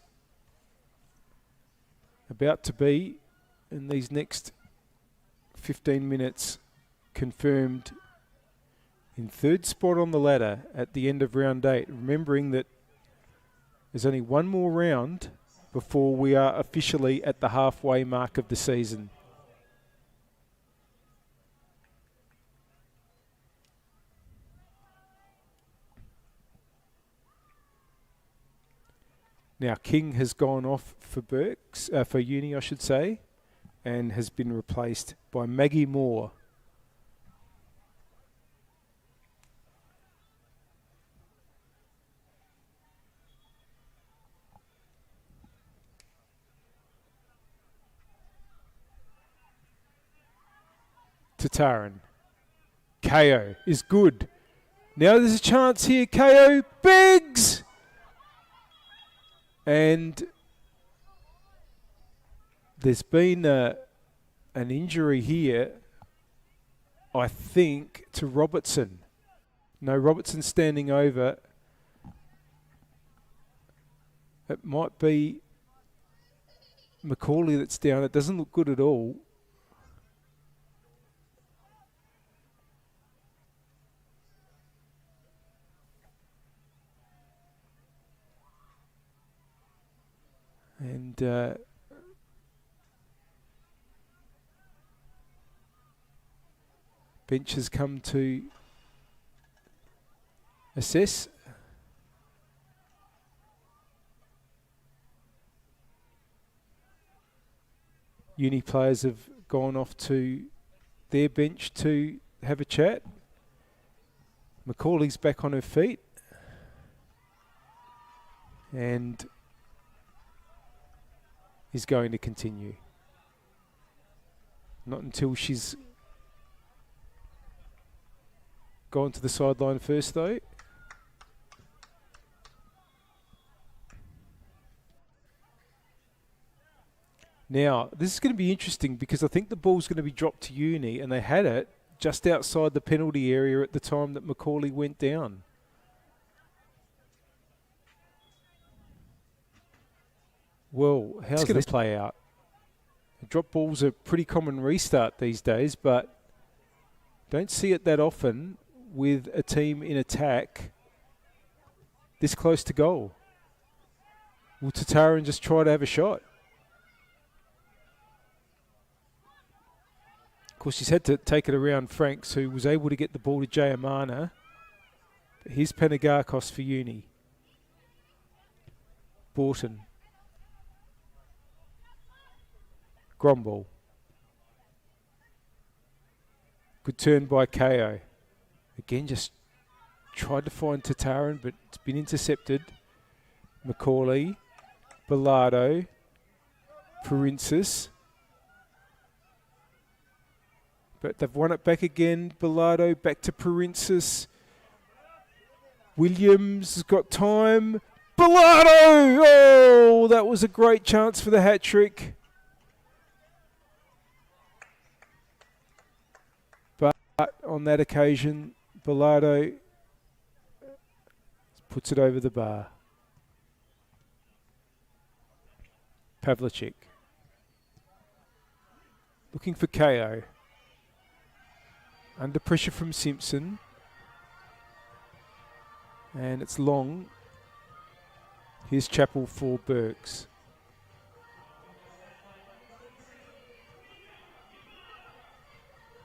about to be, in these next 15 minutes, confirmed in third spot on the ladder at the end of round 8, remembering that there's only one more round before we are officially at the halfway mark of the season. Now King has gone off for for Uni, I should say, and has been replaced by Maggie Moore. Tataran. KO is good. Now there's a chance here. KO. Beggs! And there's been an injury here, I think, to Robertson. No, Robertson standing over. It might be Macaulay that's down. It doesn't look good at all. And bench has come to assess. Uni players have gone off to their bench to have a chat. Macaulay's back on her feet. And is going to continue. Not until she's gone to the sideline first, though. Now, this is going to be interesting because I think the ball's going to be dropped to Uni, and they had it just outside the penalty area at the time that Macaulay went down. Well, how's this play out? Drop balls are pretty common restart these days, but don't see it that often with a team in attack this close to goal. Will Tataran just try to have a shot? Of course, she's had to take it around Franks, who was able to get the ball to Jayamana. But here's Panagakos for Uni. Borton. Gromball. Good turn by KO. Again, just tried to find Tataran, but it's been intercepted. Macaulay. Bilardo. Princess. But they've won it back again. Bilardo back to Princess. Williams has got time. Bilardo! Oh, that was a great chance for the hat-trick. But on that occasion, Bilardo puts it over the bar. Pavlicek. Looking for KO. Under pressure from Simpson. And it's long. Here's Chappell for Burks.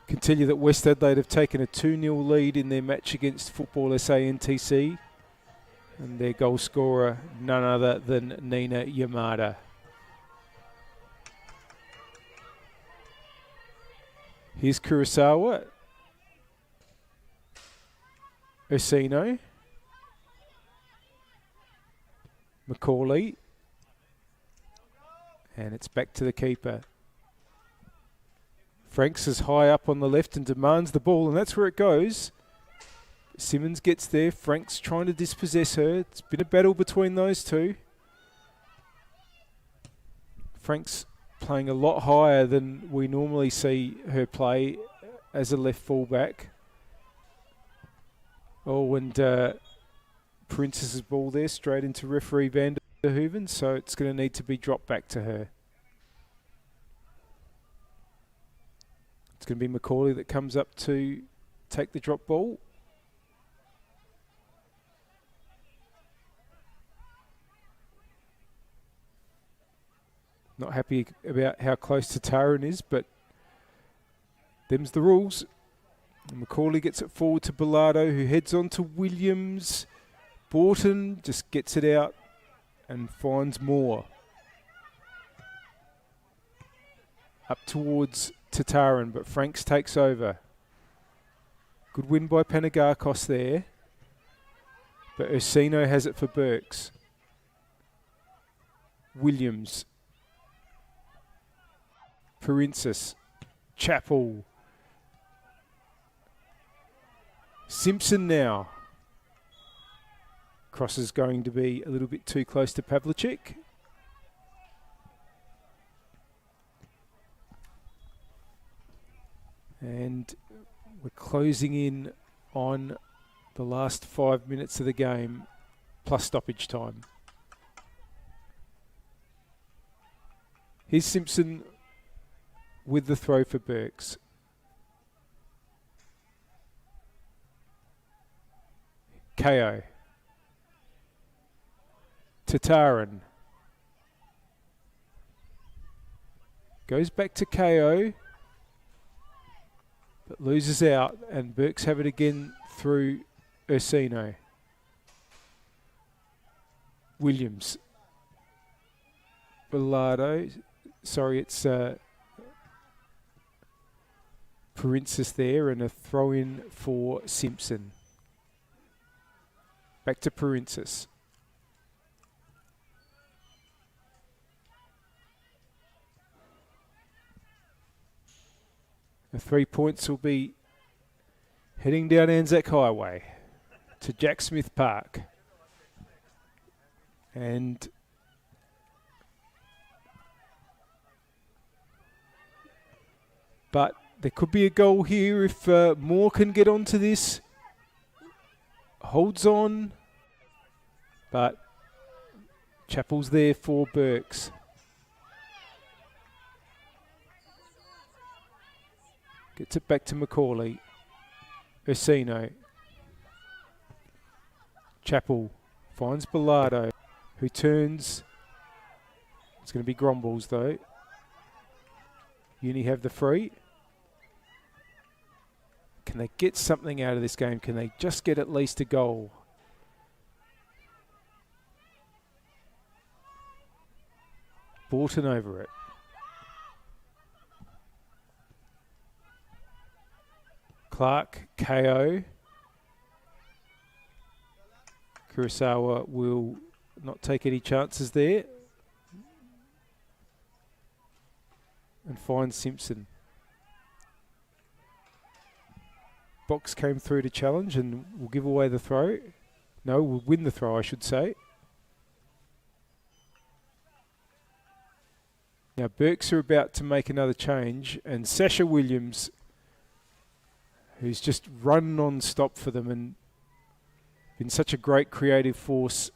Can tell you that West Adelaide have taken a 2-0 lead in their match against Football SA NTC. And their goal scorer, none other than Nina Yamada. Here's Kurosawa. Ursino. Macaulay. And it's back to the keeper. Franks is high up on the left and demands the ball, and that's where it goes. Simmons gets there. Franks trying to dispossess her. It's been a battle between those two. Franks playing a lot higher than we normally see her play as a left fullback. Oh, and Princess's ball there straight into referee Van der Hoeven, so it's going to need to be dropped back to her. It's going to be Macaulay that comes up to take the drop ball. Not happy about how close Tataran is, but them's the rules. And Macaulay gets it forward to Bilardo, who heads on to Williams. Borton just gets it out and finds more. Up towards Tataran, but Franks takes over. Good win by Panagakos there. But Ursino has it for Burks. Williams. Princess. Chappell. Simpson now. Cross is going to be a little bit too close to Pavlicek. And we're closing in on the last 5 minutes of the game, plus stoppage time. Here's Simpson with the throw for Burks. KO. Tataran. Goes back to KO. But loses out, and Burks have it again through Ursino. Williams. Bilardo. Sorry, it's Princess there, and a throw in for Simpson. Back to Princess. The 3 points will be heading down Anzac Highway to Jack Smith Park. And but there could be a goal here if Moore can get onto this. Holds on, but Chappell's there for Burks. Gets it back to Macaulay. Ursino. Chappell finds Bilardo, who turns. It's going to be Gromballs though. Uni have the free. Can they get something out of this game? Can they just get at least a goal? Borton over it. Clark, KO. Kurosawa will not take any chances there. And finds Simpson. Box came through to challenge and will give away the throw. No, will win the throw, I should say. Now Burks are about to make another change, and Sasha Williams, who's just run non-stop for them and been such a great creative force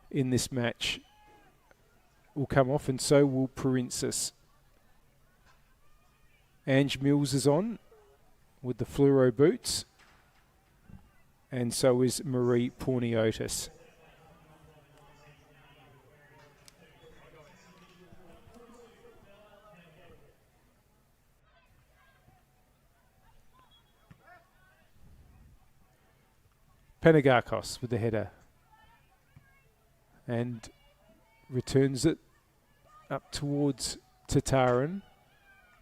in this match, will come off, and so will Princess. Ange Mills is on with the fluoro boots, and so is Marie Porniotis. Panagakos with the header and returns it up towards Tataran,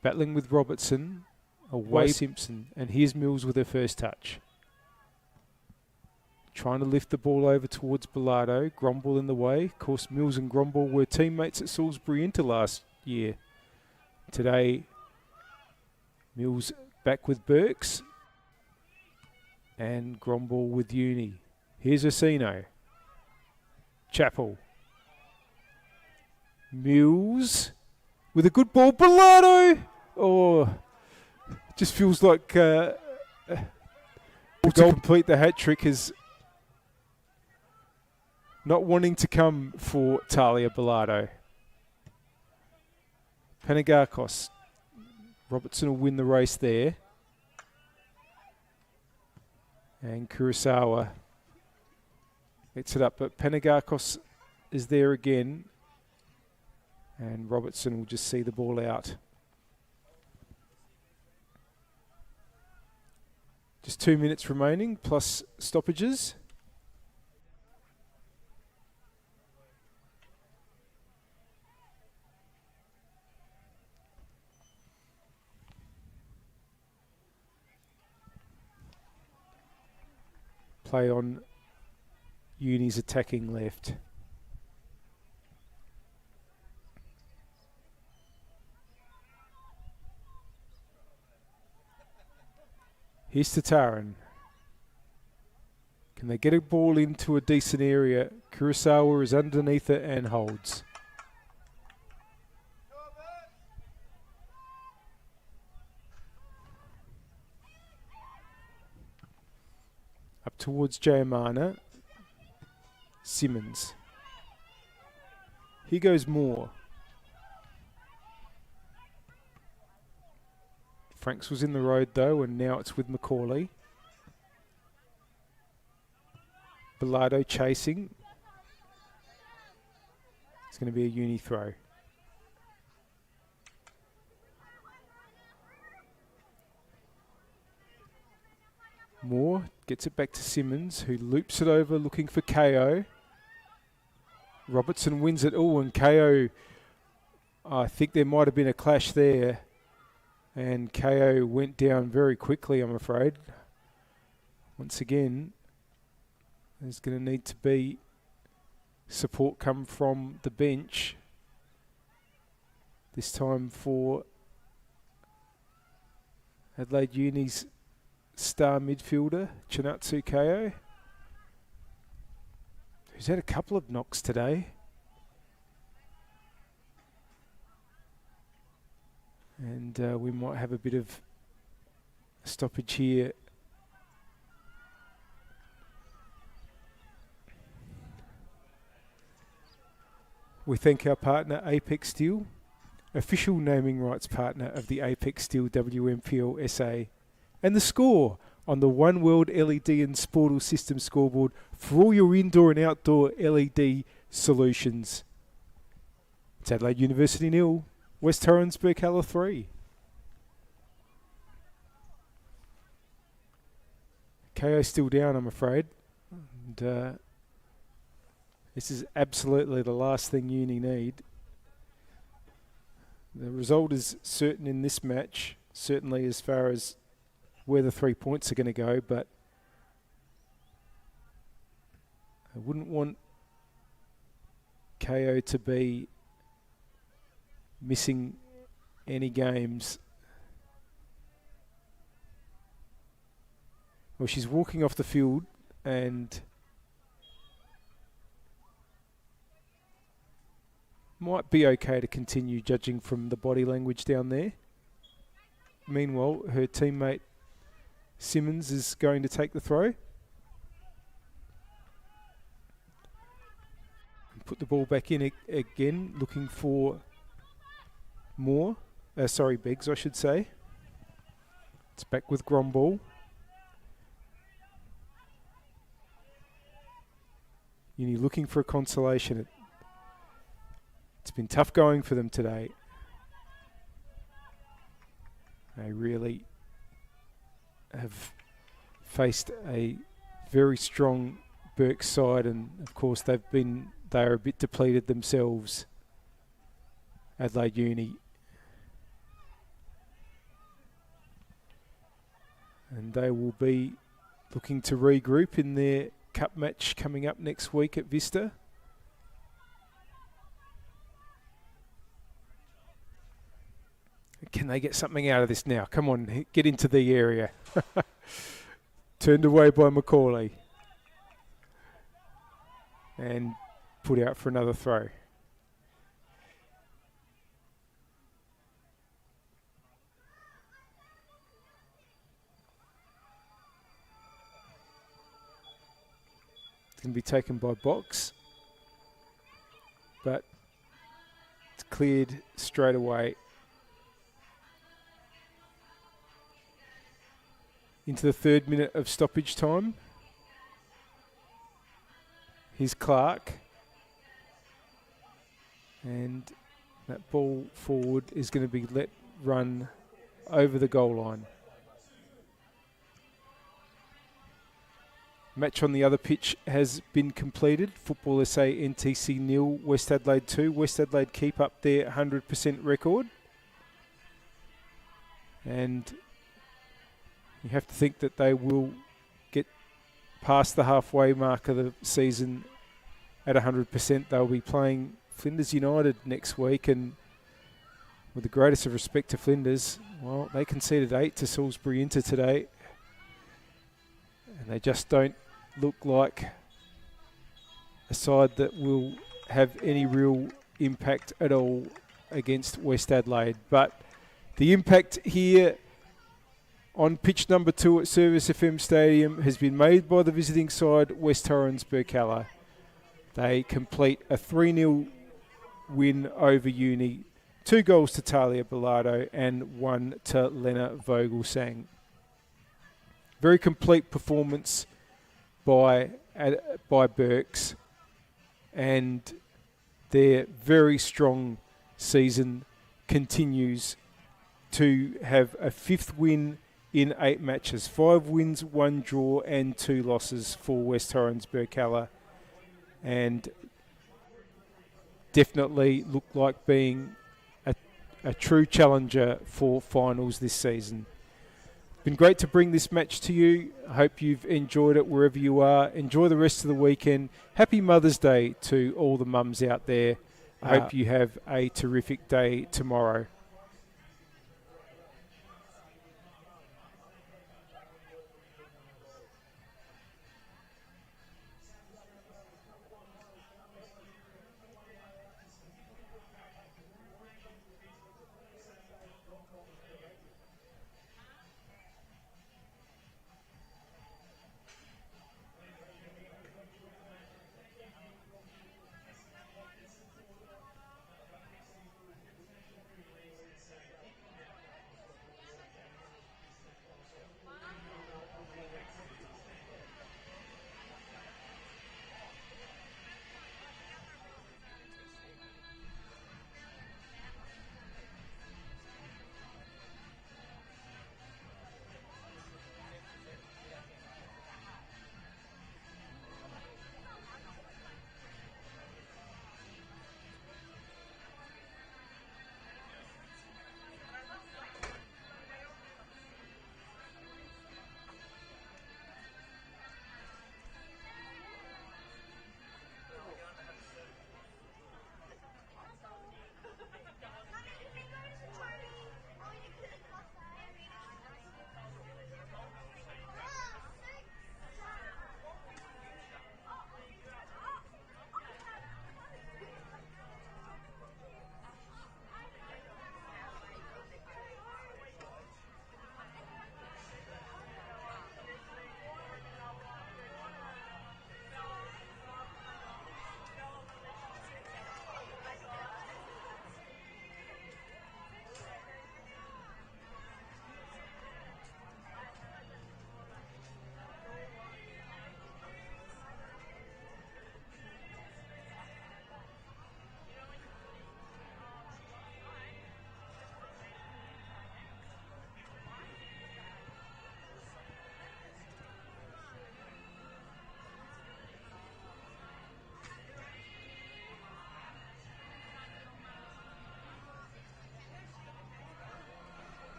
battling with Robertson, away Simpson, and here's Mills with her first touch. Trying to lift the ball over towards Bilardo, Gromble in the way. Of course, Mills and Gromble were teammates at Salisbury Inter last year. Today, Mills back with Burks, and Gromble with Uni. Here's Ursino. Chappell. Mills with a good ball. Bilardo! Oh, just feels like to complete the hat-trick is not wanting to come for Talia Bilardo. Panagakos. Robertson will win the race there. And Kurosawa gets it up, but Panagakos is there again. And Robertson will just see the ball out. Just 2 minutes remaining, plus stoppages. Play on Uni's attacking left. Here's Tataran. Can they get a ball into a decent area? Kurosawa is underneath it and holds. Up towards Jayamana. Simmons. Here goes Moore. Franks was in the road though, and now it's with Macaulay. Bilardo chasing. It's going to be a Uni throw. Moore gets it back to Simmons, who loops it over looking for KO. Robertson wins it all, and KO, I think there might have been a clash there, and KO went down very quickly, I'm afraid. Once again, there's going to need to be support come from the bench. This time for Adelaide Uni's star midfielder, Chinatsu KO, who's had a couple of knocks today. And we might have a bit of stoppage here. We thank our partner Apex Steel, official naming rights partner of the Apex Steel WNPLSA, and The Score on the One World LED and Sportal System scoreboard for all your indoor and outdoor LED solutions. It's Adelaide University 0, West Torrens Birkalla 3. KO still down, I'm afraid. And this is absolutely the last thing Uni need. The result is certain in this match, certainly as far as where the 3 points are going to go, but I wouldn't want KO to be missing any games. Well, she's walking off the field and might be okay to continue judging from the body language down there. Meanwhile, her teammate Simmons is going to take the throw. Put the ball back in again, looking for Moore. Beggs, I should say. It's back with Gromball. Uni looking for a consolation. It's been tough going for them today. They really have faced a very strong Burke side, and of course they are a bit depleted themselves. Adelaide Uni. And they will be looking to regroup in their cup match coming up next week at Vista. Can they get something out of this now? Come on, get into the area. Turned away by Macaulay. And put out for another throw. It's going to be taken by Box. But it's cleared straight away. Into the 3rd minute of stoppage time. Here's Clark. And that ball forward is going to be let run over the goal line. Match on the other pitch has been completed. Football SA NTC 0, West Adelaide 2. West Adelaide keep up their 100% record. And you have to think that they will get past the halfway mark of the season at 100%. They'll be playing Flinders United next week, and with the greatest of respect to Flinders, well, they conceded 8 to Salisbury Inter today, and they just don't look like a side that will have any real impact at all against West Adelaide. But the impact here on pitch number 2 at Service FM Stadium has been made by the visiting side, West Torrens Birkalla. They complete a 3-0 win over Uni. 2 goals to Talia Bilardo and 1 to Lena Vogelsang. Very complete performance by Burks, and their very strong season continues to have a 5th win in 8 matches. 5 wins, 1 draw and 2 losses for West Torrens Birkalla. And definitely look like being a true challenger for finals this season. Been great to bring this match to you. I hope you've enjoyed it wherever you are. Enjoy the rest of the weekend. Happy Mother's Day to all the mums out there. I hope you have a terrific day tomorrow.